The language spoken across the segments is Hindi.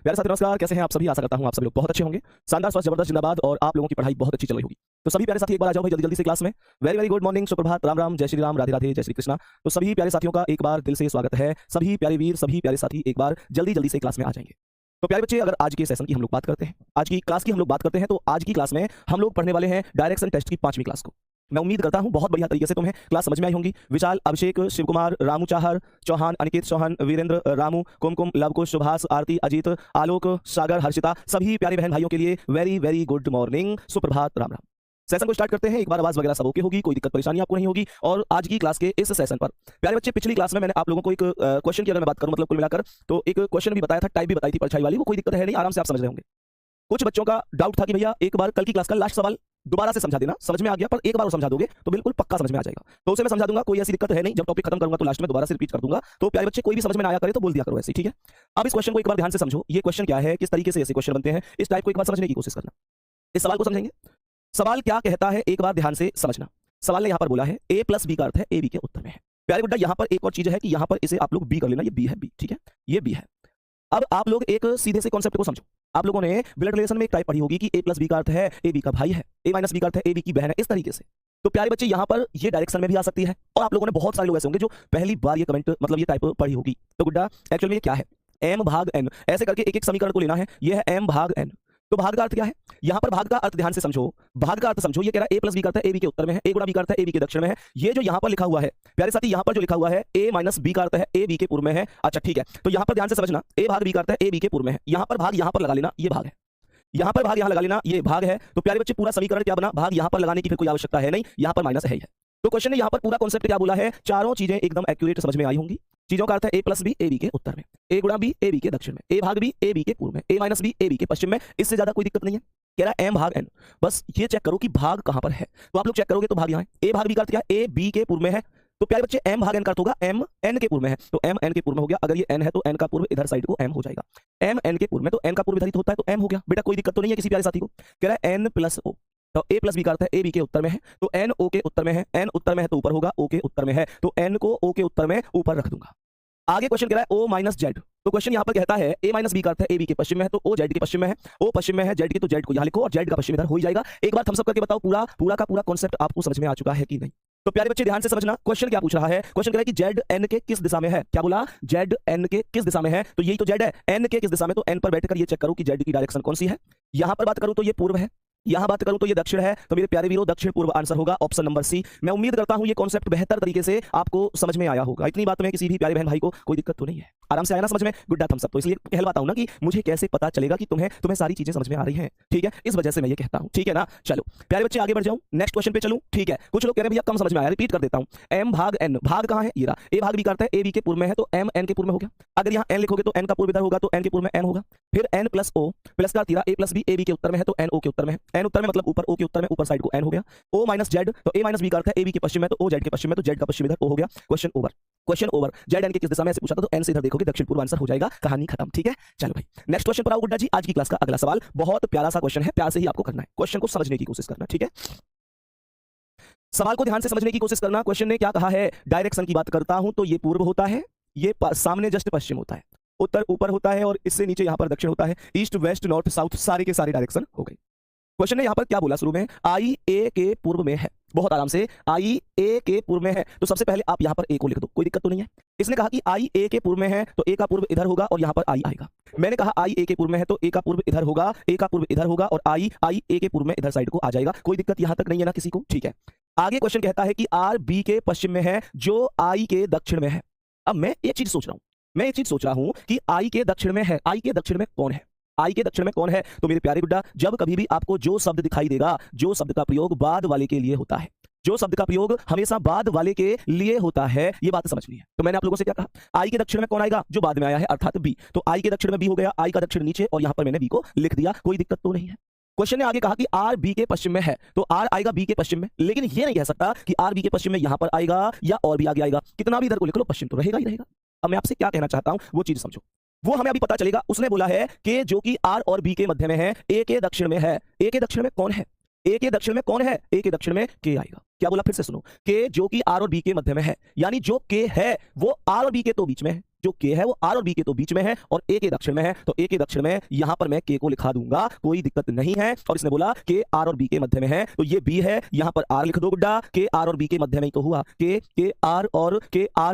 प्यारे साथी नमस्कार, कैसे हैं आप सभी। आशा करता हूं आप सभी लोग बहुत अच्छे होंगे। शानदार स्वास्थ्य, जबरदस्त, जिंदाबाद और आप लोगों की पढ़ाई बहुत अच्छी चल रही होगी। तो सभी प्यारे साथी एक बार आ जाओ भाई जल्दी जल्दी से क्लास में। वेरी वेरी गुड मॉर्निंग, सुप्रभात, राम राम, जय श्री राम, राधे राधे, जय श्री कृष्णा। तो सभी प्यारे साथियों का एक बार दिल से स्वागत है। सभी प्यारे वीर, सभी प्यारे साथी एक बार जल्दी जल्दी से क्लास में आ जाएंगे। तो प्यारे बच्चे, अगर आज के सेशन की हम लोग बात करते हैं, आज की क्लास की हम लोग बात करते हैं, तो आज की क्लास में हम लोग पढ़ने वाले हैं डायरेक्शन टेस्ट की 5वीं क्लास को। मैं उम्मीद करता हूं बहुत बढ़िया तरीके से तुम्हें क्लास समझ में आई होंगी। विशाल, अभिषेक, शिवकुमार, रामू चाहर, चौहान, अनिकेत चौहान, वीरेंद्र, रामू, कुमकुम, लवकुश, सुभाष, आरती, अजीत, आलोक, सागर, हर्षिता, सभी प्यारे बहन भाइयों के लिए वेरी वेरी गुड मॉर्निंग, सुप्रभात, राम राम। सेशन को स्टार्ट करते हैं। एक बार आवाज वगैरह सब ओके होगी, कोई दिक्कत परेशानी आपको नहीं होगी। और आज की क्लास के इस सेशन पर प्यारे बच्चे, पिछली क्लास में मैंने आप लोगों को एक क्वेश्चन की अगर मैं बात करूं, मतलब कुल मिलाकर तो एक क्वेश्चन भी बताया था, टाइप भी बताई थी परछाई वाली, वो कोई दिक्कत है नहीं, आराम से आप समझ रहे होंगे। कुछ बच्चों का डाउट था कि भैया एक बार कल की क्लास का लास्ट सवाल दोबारा से समझा देना, समझ में आ गया, पर एक बार और समझा दोगे तो बिल्कुल पक्का समझ में आ जाएगा। तो उसे मैं समझा दूंगा, कोई ऐसी दिक्कत है नहीं। जब टॉपिक खत्म करूंगा तो लास्ट में दोबारा से रिपीट कर दूंगा। तो प्यारे बच्चे, कोई भी समझ में ना आया करे तो बोल दिया करो ऐसे, ठीक है। अब इस क्वेश्चन को एक बार ध्यान से समझो। ये क्वेश्चन क्या है, किस तरीके से ऐसे क्वेश्चन बनते हैं, इस टाइप को एक बार समझने की कोशिश करना। इस सवाल को समझेंगे। सवाल क्या कहता है, एक बार ध्यान से समझना। सवाल ने यहां पर बोला है a प्लस बी का अर्थ है ए बी के उत्तर में है। प्यारे गुड्डा, यहां पर एक और चीज है कि यहां पर इसे आप लोग बी कर लेना, ये बी है, बी, ठीक है, ये बी है। अब आप लोग एक सीधे से कॉन्सेप्ट को समझो। आप लोगों ने ब्लड रिलेशन में एक टाइप पढ़ी होगी कि a प्लस बी का अर्थ है ए बी का भाई है, a माइनस बी का अर्थ है ए बी की बहन है, इस तरीके से। तो प्यारे बच्चे, यहां पर ये डायरेक्शन में भी आ सकती है। और आप लोगों ने बहुत सारे लोग ऐसे होंगे जो पहली बार ये कमेंट मतलब ये टाइप पढ़ी होगी। तो गुड्डा, एक्चुअल में ये क्या है, m भाग n, ऐसे करके एक एक समीकरण को लेना है। ये है m भाग n। तो भाग का अर्थ क्या है, यहां पर भाग का अर्थ ध्यान से समझो। भाग का अर्थ समझो, ये कह रहा है a प्लस बी का अर्थ है ए बी के उत्तर में है, a गुणा बी का अर्थ है ए बी के दक्षिण में है। ये जो यहां पर लिखा हुआ है प्यारे साथी, यहां पर जो लिखा हुआ है a माइनस बी का अर्थ है ए बी के पूर्व में है। अच्छा ठीक है, तो यहां पर ध्यान से समझना, a भाग बी का अर्थ है ए बी के पूर्व में है। यहां पर भाग यहां पर लगा लेना, ये भाग है। यहां पर भाग यहां लगा लेना, ये भाग है। तो प्यारे बच्चे, पूरा समीकरण क्या बना, भाग यहां पर लगाने की फिर कोई आवश्यकता है नहीं, यहां पर माइनस है ही है। तो क्वेश्चन ने यहां पर पूरा कॉन्सेप्ट क्या बोला है, चारों चीजें एकदम एक्यूरेट समझ में आई होंगी। चीजों का अर्थ है a plus B A B के उत्तर में, a गुणा बी ए बी के दक्षिण में, a भाग बी ए बी के पूर्व में, a minus B A B के पश्चिम में। इससे ज्यादा कोई दिक्कत नहीं है। कह रहा है m भाग n। बस ये चेक करो कि भाग कहां पर है। तो आप लोग चेक करोगे तो भाग यहां है। a भाग बी का अर्थ क्या है, a b के पूर्व में है। तो प्यारे बच्चे, m भाग n का अर्थ होगा m n के पूर्व में है। तो m n के पूर्व में हो गया। अगर ये n है तो n का पूर्व इधर साइड को m हो जाएगा। m n के पूर्व में, तो n का पूर्व इधर ही तो होता है, तो m हो गया। बेटा कोई दिक्कत तो नहीं है किसी प्यारे साथी को। कह रहा है n प्लस o। तो a प्लस बी का अर्थ है ए बी के उत्तर में है, तो n o के उत्तर में है। n उत्तर में है तो ऊपर होगा, o के उत्तर में है तो n को o के उत्तर में ऊपर रख दूंगा। आगे क्वेश्चन कह रहा है o माइनस जेड। तो क्वेश्चन यहां पर कहता है a माइनस बी का अर्थ है ए बी के पश्चिम में है, तो o जेड के पश्चिम में है। o पश्चिम में है जेड के, तो जेड को यहां लिखो और जेड का पश्चिम इधर हो ही जाएगा। एक बार थम्स अप करके बताओ, पूरा पूरा का पूरा कॉन्सेप्ट आपको समझ में आ चुका है कि नहीं। तो प्यारे बच्चे ध्यान से समझना, क्वेश्चन क्या पूछ रहा है। क्वेश्चन कह रहा है कि जेड एन के किस दिशा में है। क्या बोला, जेड एन के किस दिशा में है। तो यही तो जेड है, एन के किस दिशा में। तो एन पर बैठकर ये चेक करो कि जेड की डायरेक्शन कौन सी है। यहां पर बात करूं तो ये पूर्व है, यहां बात करूं तो ये दक्षिण है। तो मेरे प्यारे वीरों, दक्षिण पूर्व आंसर होगा ऑप्शन नंबर सी। मैं उम्मीद करता हूं ये कॉन्सेप्ट बेहतर तरीके से आपको समझ में आया होगा। इतनी बात में किसी भी प्यारे बहन भाई को कोई दिक्कत तो नहीं है, आराम से आया ना समझ में। गुड्डा थम्स अप। तो इसलिए कहलवाता हूं ना कि मुझे कैसे पता चलेगा कि तुम्हें सारी चीजें समझ में आ रही हैं, ठीक है, इस वजह से मैं ये कहता हूं, ठीक है ना। चलो प्यारे बच्चे, आगे बढ़ जाऊं, नेक्स्ट क्वेश्चन पे चलूं, ठीक है। कुछ लोग कह रहे हैं भैया कम समझ में आया, रिपीट कर देता हूं। m भाग n, भाग कहां है, ये रहा। a भाग b का अर्थ है ए बी के पूर्व में है, तो m n के पूर्व में हो गया। अगर यहां n लिखोगे तो n का पूर्व इधर होगा, तो n के पूर्व में n होगा। फिर n प्लस o, प्लस का तीरा a plus b A B के उत्तर में है, तो n o के उत्तर में है। n उत्तर में मतलब ऊपर, o के उत्तर में, ऊपर साइड को n हो गया। o माइनस जेड, तो a माइनस बी का अर्थ है ए बी के पश्चिम में, तो o जेड के पश्चिम में, तो जेड का पश्चिम इधर o हो गया। Question over, question over. Z N के किस दिशा में ऐसे पूछा था, तो n से इधर देखोगे, दक्षिण पूर्व आंसर हो जाएगा, कहानी खत्म, ठीक है। चलो भाई नेक्स्ट क्वेश्चन पर आओ गुड्डा जी। आज की क्लास का अगला सवाल बहुत प्यारा सा क्वेश्चन है, प्यार से ही आपको करना है, क्वेश्चन को समझने की कोशिश करना, ठीक है। सवाल को ध्यान से समझने की कोशिश करना। क्वेश्चन ने क्या कहा है, डायरेक्शन की बात करता हूं तो ये पूर्व होता है, ये सामने जस्ट पश्चिम होता है, उत्तर ऊपर होता है और इससे नीचे यहां पर दक्षिण होता है। ईस्ट वेस्ट नॉर्थ साउथ सारे के सारे डायरेक्शन हो गए। क्वेश्चन ने यहां पर क्या बोला, शुरू में आई ए के पूर्व में है। बहुत आराम से, आई ए के पूर्व में है, तो सबसे पहले आप यहां पर ए को लिख दो, कोई दिक्कत तो नहीं है। इसने कहा कि आई ए के पूर्व में है, तो ए का पूर्व इधर होगा और यहां पर आई आएगा। मैंने कहा आई ए के पूर्व में है, तो ए का पूर्व इधर होगा, ए का पूर्व इधर होगा और आई ए के पूर्व में इधर साइड को आ जाएगा। कोई दिक्कत यहां तक नहीं है ना किसी को, ठीक है। आगे क्वेश्चन कहता है कि आर बी के पश्चिम में है, जो आई के दक्षिण में है। अब मैं एक चीज सोच रहा हूं कि आई के दक्षिण में है, आई के दक्षिण में कौन है, आई के दक्षिण में कौन है। तो मेरे प्यारे गुड्डा, जब कभी भी आपको जो शब्द दिखाई देगा, जो शब्द का प्रयोग बाद वाले के लिए होता है, जो शब्द का प्रयोग हमेशा बाद वाले के लिए होता है, ये बात समझनी है। तो मैंने आप लोगों से क्या कहा, आई के दक्षिण में कौन आएगा, जो बाद में आया है, अर्थात बी। तो आई के दक्षिण में बी हो गया, आई का दक्षिण नीचे और यहां पर मैंने बी को लिख दिया, कोई दिक्कत तो नहीं है। क्वेश्चन ने आगे कहा कि आर बी के पश्चिम में है, तो आर आएगा बी के पश्चिम में, लेकिन ये नहीं कह सकता कि आर बी के पश्चिम में यहां पर आएगा या और भी आगे आएगा। कितना भी इधर को लिख लो, पश्चिम तो रहेगा ही रहेगा। अब मैं आपसे क्या कहना चाहता हूं वो चीज समझो, वो हमें अभी पता चलेगा। उसने बोला है कि जो कि आर और बी के मध्य में है, ए के दक्षिण में है। ए के दक्षिण में कौन है, ए के दक्षिण में कौन है, ए के दक्षिण में के आएगा। क्या बोला, फिर से सुनो, के जो कि आर और बी के मध्य में है, यानी जो के है वो आर और बी के तो बीच में है, जो के है वो आर और बी के तो बीच में है और ए के दक्षिण में है, तो ए के दक्षिण में यहां पर मैं के को लिखा दूंगा, कोई दिक्कत नहीं है। और इसने बोला के आर और बी के मध्य में है, तो ये बी है, यहां पर आर लिख दो गुड्डा, के आर और बी के मध्य में ही तो हुआ, के आर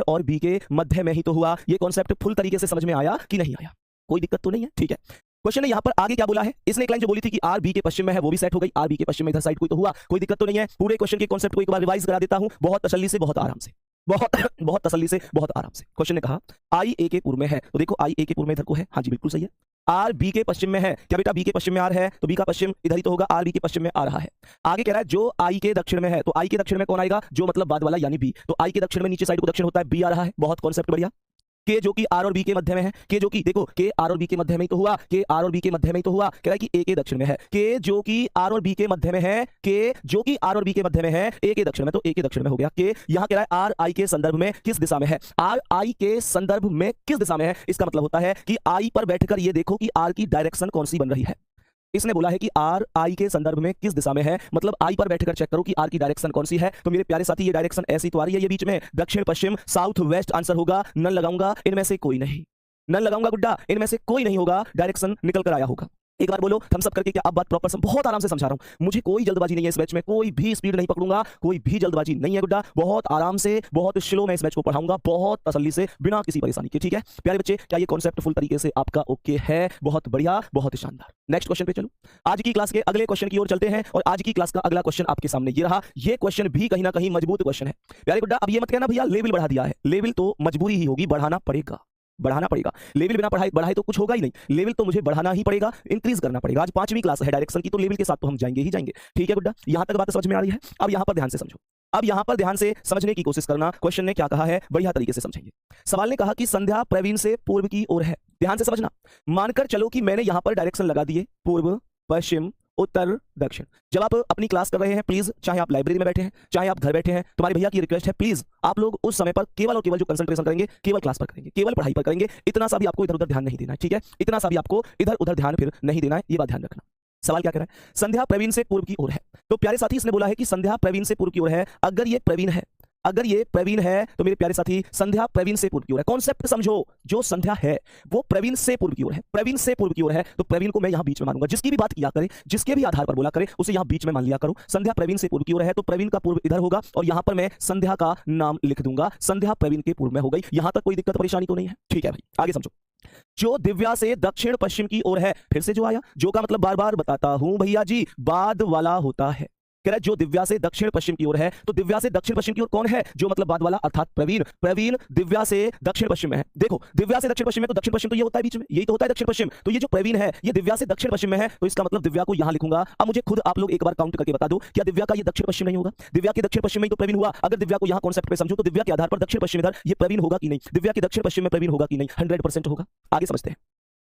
और बी के मध्य में ही तो हुआ। ये कॉन्सेप्ट फुल तरीके से समझ में आया कि नहीं आया? कोई दिक्कत तो नहीं है, ठीक है। क्वेश्चन ने यहां पर आगे क्या बोला है, इसने एक लाइन जो बोली थी कि आर बी के पश्चिम में है वो भी सेट हो गई, आर बी के पश्चिम में इधर साइड कोई तो हुआ, कोई दिक्कत तो नहीं है। पूरे क्वेश्चन के कॉन्सेप्ट को एक बार रिवाइज करा देता हूं, बहुत तसल्ली से, बहुत आराम से, बहुत तसल्ली से, बहुत आराम से। क्वेश्चन ने कहा आई ए के पूर्व में है, तो देखो आई ए के पूर्व में इधर को है, हाँ जी बिल्कुल सही है। आर बी के पश्चिम में है, क्या बेटा बी के पश्चिम में आर है, तो बी का पश्चिम इधर ही तो होगा, आर बी के पश्चिम में आ रहा है। आगे कह रहा है जो आई के दक्षिण में है, तो आई के दक्षिण में कौन आएगा, जो मतलब बाद वाला यानी बी, तो आई के दक्षिण में नीचे साइड को दक्षिण होता है, बी आ रहा है, बहुत कॉन्सेप्ट बढ़िया। के जो कि आर और बी के मध्य में है, के जो कि देखो के आर और बी के मध्य में ही तो हुआ, के आर और बी के मध्य में ही तो हुआ, कह रहा है कि ए के दक्षिण में है, के जो कि आर और बी के मध्य में है, के जो कि आर और बी के मध्य में है, ए के दक्षिण में, तो ए के दक्षिण में हो गया। के यहां कह रहा है आर आई के संदर्भ में किस दिशा में है, आर आई के संदर्भ में किस दिशा में है, इसका मतलब होता है कि आई पर बैठकर ये देखो कि आर की डायरेक्शन कौन सी बन रही है। इसने बोला है कि आर आई के संदर्भ में किस दिशा में है, मतलब आई पर बैठकर चेक करो कि आर की डायरेक्शन कौन सी है। तो मेरे प्यारे साथी ये डायरेक्शन ऐसी तो आ रही है, ये बीच में दक्षिण पश्चिम साउथ वेस्ट आंसर होगा, नन लगाऊंगा, इनमें से कोई नहीं, नन लगाऊंगा गुड्डा, इनमें से कोई नहीं होगा, डायरेक्शन निकल कर आया होगा। एक बार बोलो थम्स अप करके क्या आप बात प्रॉपर बहुत आराम से समझा रहा हूं, मुझे कोई जल्दबाजी नहीं है इस बैच में, कोई भी स्पीड नहीं पकड़ूंगा, कोई भी जल्दबाजी नहीं है गुड्डा, बहुत आराम से बहुत स्लो में इस बैच को पढ़ाऊंगा, बहुत तसल्ली से, बिना किसी परेशानी के, ठीक है प्यारे बच्चे। क्या ये कॉन्सेप्ट फुल तरीके से आपका ओके है? बहुत बढ़िया, बहुत शानदार। नेक्स्ट क्वेश्चन पे चलो, आज की क्लास के अगले क्वेश्चन की ओर चलते हैं, और आज की क्लास का अगला क्वेश्चन आपके सामने ये रहा। ये क्वेश्चन भी कहीं ना कहीं मजबूत क्वेश्चन है प्यारे गुड्डा। अब ये मत कहना भैया लेवल बढ़ा दिया है, लेवल तो मजबूरी ही होगी, बढ़ाना पड़ेगा, बढ़ाना पड़ेगा। लेवल बिना बढ़ाए तो कुछ होगा ही नहीं, लेवल तो मुझे बढ़ाना ही पड़ेगा, इंक्रीज करना पड़ेगा। आज 5वीं क्लास है डायरेक्शन की, तो लेवल के साथ तो हम जाएंगे ही जाएंगे, ठीक है गुड्डा। यहां तक बात समझ में आ रही है? अब यहां पर ध्यान से समझो, अब यहां पर ध्यान से समझने की कोशिश करना, क्वेश्चन ने क्या कहा है बढ़िया तरीके से समझेंगे। सवाल ने कहा कि संध्या प्रवीण से पूर्व की ओर है, ध्यान से समझना। मानकर चलो कि मैंने यहां पर डायरेक्शन लगा दिए, पूर्व पश्चिम उत्तर दक्षिण। जब आप अपनी क्लास कर रहे हैं, प्लीज चाहे आप लाइब्रेरी में बैठे हैं चाहे आप घर बैठे हैं, तुम्हारे भैया की रिक्वेस्ट है, प्लीज आप लोग उस समय पर केवल और केवल जो कंसंट्रेशन करेंगे केवल क्लास पर करेंगे, केवल पढ़ाई पर करेंगे। इतना सा भी आपको इधर उधर ध्यान नहीं देना है, ठीक है? इतना सा भी आपको इधर उधर ध्यान फिर नहीं देना है, ये बात ध्यान रखना। सवाल क्या कर रहा है, संध्या प्रवीण से पूर्व की ओर है, तो प्यारे साथी इसने बोला है कि संध्या प्रवीण से पूर्व की ओर है। अगर ये प्रवीण है, अगर ये प्रवीण है, तो मेरे प्यारे साथी संध्या प्रवीण से पूर्व की ओर है। कॉन्सेप्ट समझो, जो संध्या है वो प्रवीण से पूर्व की ओर है, प्रवीण से पूर्व की ओर है, तो प्रवीण को मैं यहां बीच में मानूंगा। जिसकी भी बात किया करे, जिसके भी आधार पर बोला करे, उसे यहां बीच में मान लिया करो। संध्या प्रवीण से पूर्व की ओर है, तो प्रवीण का पूर्व इधर होगा, और यहां पर मैं संध्या का नाम लिख दूंगा, संध्या प्रवीण के पूर्व में हो गई। यहां तक कोई दिक्कत परेशानी तो नहीं है? ठीक है भाई, आगे समझो। जो दिव्या से दक्षिण पश्चिम की ओर है, फिर से जो आया, जो का मतलब बार बार बताता हूं भैया जी, बाद वाला होता है। कह रहा है जो दिव्या से दक्षिण पश्चिम की ओर है, तो दिव्या से दक्षिण पश्चिम की ओर कौन है, जो मतलब बाद वाला, अर्थात प्रवीण। प्रवीण दिव्या से दक्षिण पश्चिम में है। देखो दिव्या से दक्षिण पश्चिम में, तो दक्षिण पश्चिम तो ये होता है बीच में, यही तो होता है दक्षिण पश्चिम। तो ये जो प्रवीण है ये दिव्या से दक्षिण पश्चिम में है, तो इसका मतलब दिव्या को यहां लिखूंगा। अब मुझे खुद आप लोग एक बार काउंट करके बता दो, क्या दिव्या का ये दक्षिण पश्चिम नहीं होगा? दिव्या के दक्षिण पश्चिम में ही तो प्रवीण हुआ। अगर दिव्या को यहां कॉन्सेप्ट पे समझो, तो दिव्या के आधार पर दक्षिण पश्चिम इधर ये प्रवीण होगा कि नहीं, दिव्या के दक्षिण पश्चिम में प्रवीण होगा कि नहीं? 100% होगा। आगे समझते हैं।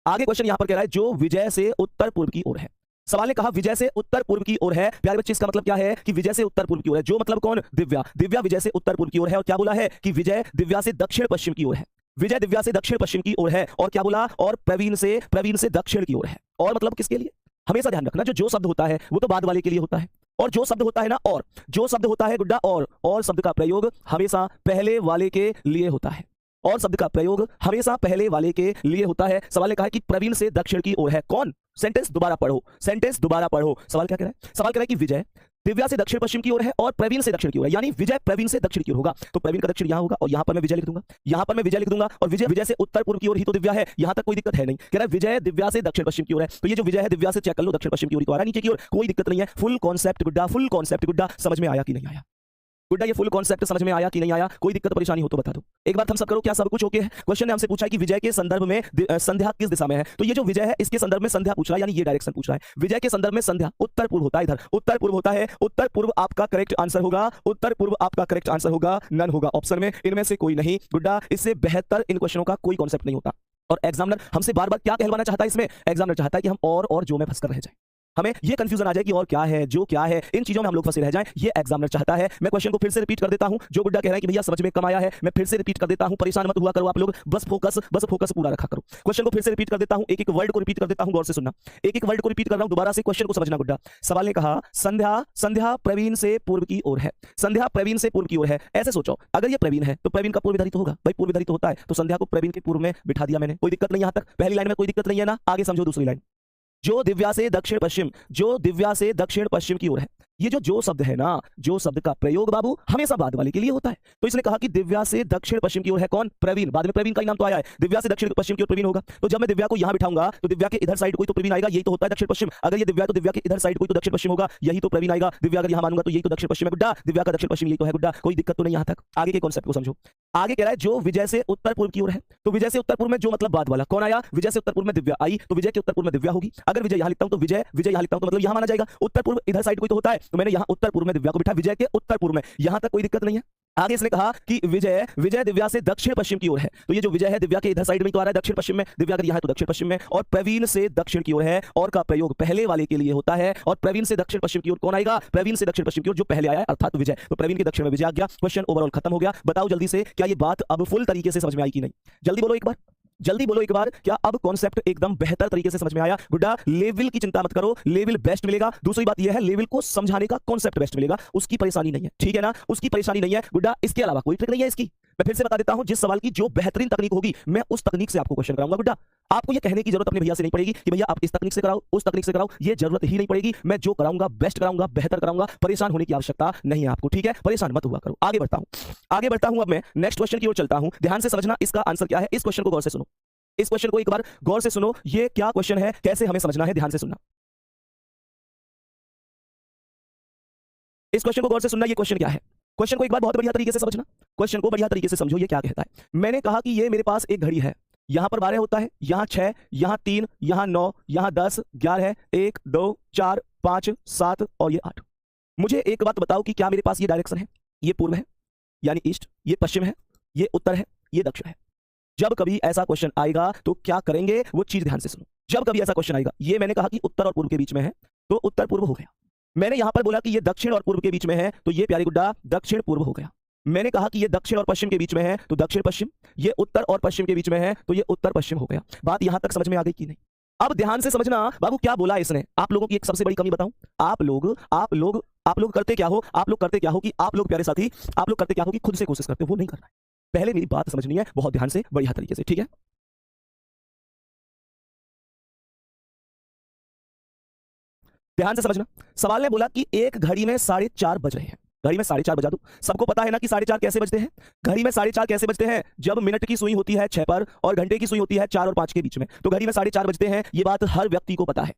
आगे क्वेश्चन यहां पर कह रहा है जो विजय से उत्तर पूर्व की ओर है। सवाल ने कहा विजय से उत्तर पूर्व की ओर है, प्यारे बच्चे इसका मतलब क्या है कि विजय से उत्तर पूर्व की ओर है, जो मतलब कौन, दिव्या। दिव्या विजय से उत्तर पूर्व की ओर है, और क्या बोला है कि विजय दिव्या से दक्षिण पश्चिम की ओर है। विजय दिव्या से दक्षिण पश्चिम की ओर है, और क्या बोला, और प्रवीण से दक्षिण की ओर है। और मतलब किसके लिए? हमेशा ध्यान रखना, जो शब्द होता है वो तो बाद वाले के लिए होता है, और जो शब्द होता है ना, और जो शब्द होता है गुड्डा, और शब्द का प्रयोग हमेशा पहले वाले के लिए होता है, और शब्द का प्रयोग हमेशा पहले वाले के लिए होता है। सवाल ने कहा कि प्रवीण से दक्षिण की ओर है, कौन? सेंटेंस दोबारा पढ़ो, सेंटेंस दोबारा पढ़ो। सवाल क्या कह रहा है? सवाल कह रहा है कि विजय दिव्या से दक्षिण पश्चिम की ओर है, और प्रवीण से दक्षिण की ओर है, यानी विजय प्रवीण से दक्षिण की ओर होगा। तो प्रवीण का दक्षिण यहां होगा, और यहां पर मैं विजय लिख दूंगा, यहां पर मैं विजय लिख दूंगा, और विजय से उत्तर पूर्व की ओर ही तो दिव्या है, यहां तक कोई दिक्कत है नहीं। कह रहा है विजय दिव्या से दक्षिण पश्चिम की ओर है, तो ये जो विजय है दिव्या से चेक कर लो, दक्षिण पश्चिम की ओर तो आ रहा है, नीचे की ओर कोई दिक्कत नहीं है। फुल कॉन्सेप्ट गुड्डा, फुल कॉन्सेप्ट गुड्डा, समझ में आया कि नहीं आया गुड्डा? ये फुल कॉन्सेप्ट समझ में आया कि नहीं आया? कोई दिक्कत परेशानी हो तो बता दो एक बार। हम सब करो, क्या सब कुछ ओके है? क्वेश्चन ने हमसे पूछा कि विजय के संदर्भ में संध्या किस दिशा में है, तो ये जो विजय है इसके संदर्भ में संध्या पूछ रहा है, यानी ये डायरेक्शन पूछ रहा है। विजय के संदर्भ में संध्या उत्तर पूर्व होता है, इधर उत्तर पूर्व होता है, उत्तर पूर्व आपका करेक्ट आंसर होगा, उत्तर पूर्व आपका करेक्ट आंसर होगा, नन होगा ऑप्शन में, इनमें से कोई नहीं गुड्डा। इससे बेहतर इन क्वेश्चनों का कोई कॉन्सेप्ट नहीं होता। और एग्जामिनर हमसे बार बार क्या कहलवाना चाहता है इसमें? एग्जामिनर चाहता है कि हम और जो में फंस कर रह जाए, हमें ये कंफ्यूजन आ जाए कि और क्या है जो क्या है, इन चीजों में हम लोग फंसे रह जाएं, ये एग्जामिनर चाहता है। मैं क्वेश्चन को फिर से रिपीट कर देता हूं, जो गुड्डा कह रहा है कि भैया समझ में कम आया है, मैं फिर से रिपीट कर देता हूं, परेशान मत हुआ करो आप लोग, बस फोकस पूरा रखा करो। क्वेश्चन को फिर से रिपीट कर देता हूं, एक एक वर्ड को रिपीट कर देता हूं, गौर से सुनना, एक एक वर्ड को रिपीट कर रहा हूं, दोबारा से क्वेश्चन को समझना गुड्डा। सवाल ने कहा संध्या, संध्या प्रवीण से पूर्व की ओर है, संध्या प्रवीण से पूर्व की ओर है। ऐसे सोचो, अगर ये प्रवीण है तो प्रवीण का पूर्वधारी तो होगा, भाई पूर्वधारी तो होता है, तो संध्या को प्रवीण के पूर्व में बिठा दिया मैंने, कोई दिक्कत नहीं। यहां तक पहली लाइन में कोई दिक्कत नहीं है ना, आगे समझो दूसरी लाइन। जो दिव्या से दक्षिण पश्चिम, जो दिव्या से दक्षिण पश्चिम की ओर है। ये जो शब्द है ना, जो शब्द का प्रयोग बाबू हमेशा बाद वाले के लिए होता है। तो इसने कहा कि दिव्या से दक्षिण पश्चिम की ओर है कौन? प्रवीण। बाद में प्रवीण का ही नाम तो आया है, दिव्या से दक्षिण पश्चिम की ओर प्रवीण होगा। तो जब मैं दिव्या को यहां बिठाऊंगा तो दिव्या के इधर साइड कोई तो प्रवीण आएगा, यही तो होता है दक्षिण पश्चिम। अगर ये दिव्या तो दिव्या के इधर साइड कोई तो दक्षिण पश्चिम होगा, यही तो प्रवीण आएगा। दिव्या अगर यहां मानूंगा तो यही तो दक्षिण पश्चिम है गुड्डा, दिव्या का दक्षिण पश्चिम यही तो है गुड्डा, कोई दिक्कत तो नहीं। यहां तक आगे के कॉन्सेप्ट को समझो। आगे कह रहा है जो विजय से उत्तर पूर्व की ओर है, तो विजय से उत्तर पूर्व में जो मतलब बाद वाला कौन आया? विजय से उत्तर पूर्व में दिव्या आई, तो विजय के उत्तर पूर्व में दिव्या होगी। अगर विजय यहां लिखता हूं तो विजय, विजय यहां लिखता हूं तो मतलब यहां माना जाएगा। उत्तर पूर्व इधर साइड कोई तो होता है, तो मैंने यहां उत्तर पूर्व में दिव्या को बिठा, विजय के उत्तर पूर्व में, यहां तक कोई दिक्कत नहीं है। आगे इसने कहा कि विजय, विजय दिव्या से दक्षिण पश्चिम की ओर है, तो ये जो विजय है दिव्या के इधर साइड में तो आ रहा है दक्षिण पश्चिम में, दिव्या अगर यहां है तो दक्षिण पश्चिम में। और प्रवीण से दक्षिण की ओर है, और का प्रयोग पहले वाले के लिए होता है। और प्रवीण से दक्षिण पश्चिम की ओर कौन आएगा? प्रवीण से दक्षिण पश्चिम की ओर जो पहले आया है अर्थात विजय, तो प्रवीण के दक्षिण में विजय आ गया। क्वेश्चन ओवरऑल खत्म हो गया। बताओ जल्दी से, क्या ये बात अब फुल तरीके से समझ में आई कि नहीं? जल्दी बोलो एक बार, जल्दी बोलो एक बार, क्या अब कॉन्सेप्ट एकदम बेहतर तरीके से समझ में आया? गुड्डा लेवल की चिंता मत करो, लेवल बेस्ट मिलेगा। दूसरी बात यह है लेवल को समझाने का कॉन्सेप्ट बेस्ट मिलेगा, उसकी परेशानी नहीं है, ठीक है ना? उसकी परेशानी नहीं है गुड्डा, इसके अलावा कोई ट्रिक नहीं है इसकी। मैं फिर से बता देता हूं, जिस सवाल की जो बेहतरीन तकनीक होगी मैं उस तकनीक से आपको क्वेश्चन कराऊंगा गुड्डा। आपको ये कहने की जरूरत अपने भैया से नहीं पड़ेगी कि भैया आप इस तकनीक से कराओ, उस तकनीक से कराओ, ये जरूरत ही नहीं पड़ेगी। मैं जो कराऊंगा बेस्ट कराऊंगा, बेहतर कराऊंगा, परेशान होने की आवश्यकता नहीं है आपको, ठीक है? परेशान मत हुआ करो। आगे बढ़ता हूं, अब मैं नेक्स्ट क्वेश्चन की ओर चलता हूं। ध्यान से समझना इसका आंसर क्या है, इस क्वेश्चन को गौर से सुनो, इस क्वेश्चन को एक बार गौर से सुनो, ये क्या क्वेश्चन है, कैसे हमें समझना है, ध्यान से सुनना। इस क्वेश्चन को गौर से सुनना, ये क्वेश्चन क्या है, क्वेश्चन को एक बार बहुत बढ़िया तरीके से समझना, क्वेश्चन को बढ़िया तरीके से समझो। ये क्या कहता है? मैंने कहा कि ये मेरे पास एक घड़ी है, यहां पर 12 होता है, यहां 6, यहां 3, यहां 9, यहां 10, 11, 1, 2, 4, 5, 7 और ये 8। मुझे एक बात बताओ कि क्या मेरे पास ये डायरेक्शन है? ये पूर्व है यानी ईस्ट, ये पश्चिम है, ये उत्तर है, ये दक्षिण है। जब कभी ऐसा क्वेश्चन आएगा तो क्या करेंगे, वो चीज ध्यान से सुनो। जब कभी ऐसा क्वेश्चन आएगा, ये मैंने कहा कि उत्तर और पूर्व के बीच में है, तो उत्तर पूर्व हो गया। मैंने यहां पर बोला कि ये दक्षिण और पूर्व के बीच में है, तो ये प्यारी गुड्डा दक्षिण पूर्व हो गया। मैंने कहा कि ये दक्षिण और पश्चिम के बीच में है, तो दक्षिण पश्चिम। ये उत्तर और पश्चिम के बीच में है, तो ये उत्तर पश्चिम हो गया। बात यहां तक समझ में आ गई कि नहीं? अब ध्यान से समझना बाबू, क्या बोला इसने। आप लोगों की एक सबसे बड़ी कमी बताऊं, आप लोग करते क्या हो, आप लोग करते क्या हो कि आप लोग प्यारे साथी, आप लोग करते क्या हो कि खुद से कोशिश करते हो, वो नहीं करना है। पहले मेरी बात समझनी है बहुत ध्यान से, बढ़िया तरीके से, ठीक है? ध्यान से समझना। सवाल ने बोला कि एक घड़ी में 4:30 बज रहे हैं, घड़ी में 4:30 बजा दो। सबको पता है ना कि 4:30 कैसे बजते हैं? घड़ी में 4:30 कैसे बजते हैं? जब मिनट की सुई होती है 6 पर और घंटे की सुई होती है 4 और 5 के बीच में, तो घड़ी में 4:30 बजते हैं। ये बात हर व्यक्ति को पता है।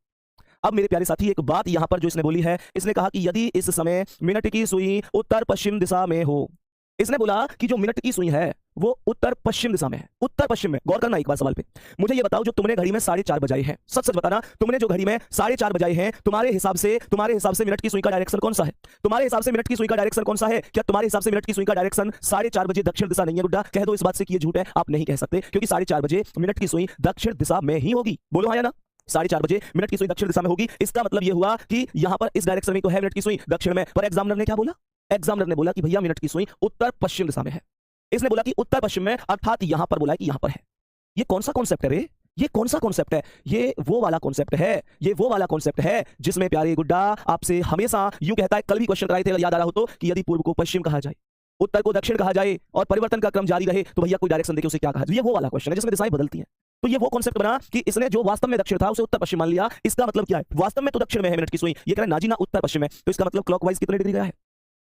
अब मेरे प्यारे साथी, एक बात यहां पर जो इसने बोली है, इसने कहा कि यदि इस समय मिनट की सुई उत्तर पश्चिम दिशा में हो, इसने बोला कि जो मिनट की सुई है वो उत्तर पश्चिम दिशा में है, उत्तर पश्चिम में। गौर करना एक बार सवाल पे। मुझे ये बताओ, जो तुमने घड़ी में 4:30 बजाए हैं, सच सच बताना, तुमने जो घड़ी में 4:30 बजाए हैं, तुम्हारे हिसाब से मिनट की सुई का डायरेक्शन कौन सा है? तुम्हारे हिसाब से मिनट की सुई का डायरेक्शन कौन सा है? क्या तुम्हारे हिसाब से मिनट की सुई का डायरेक्शन 4:30 बजे दक्षिण दिशा नहीं है गुड्डा? कह दो इस बात से कि ये झूठ है। आप नहीं कह सकते, क्योंकि 4:30 बजे मिनट की सुई दक्षिण दिशा में ही होगी। बोलो हाँ या ना? 4:30 बजे मिनट की सुई दक्षिण दिशा में होगी। इसका मतलब ये हुआ कि यहां पर इस डायरेक्शन में तो है मिनट की सुई दक्षिण में, पर एग्जामिनर ने क्या बोला? एग्जामिनर ने बोला कि भैया मिनट की सुई उत्तर पश्चिम दिशा में है। इसने बोला कि उत्तर पश्चिम में, अर्थात यहां पर बोला है कि यहां पर है। ये कौन सा कॉन्सेप्ट है रे? ये कौन सा कॉन्सेप्ट है? ये वो वाला कॉन्सेप्ट है, ये वो वाला कॉन्सेप्ट है जिसमें प्यारे गुड्डा आपसे हमेशा यूं कहता है, कल भी क्वेश्चन कराए थे अगर याद आ रहा हो तो, कि यदि पूर्व को पश्चिम कहा जाए, उत्तर को दक्षिण कहा जाए और परिवर्तन का क्रम जारी रहे तो भैया कोई डायरेक्शन देखिए उसे क्या कहा जाए। ये वो वाला क्वेश्चन है जिसमें दिशाएं बदलती हैं। तो ये वो कॉन्सेप्ट बना कि इसने जो वास्तव में दक्षिण था उसे उत्तर पश्चिम मान लिया। इसका मतलब क्या है? वास्तव में तो दक्षिण में है मिनट की सुई, ये कह रहा है नाजी ना उत्तर पश्चिम है, तो इसका मतलब क्लॉकवाइज कितने डिग्री गया है?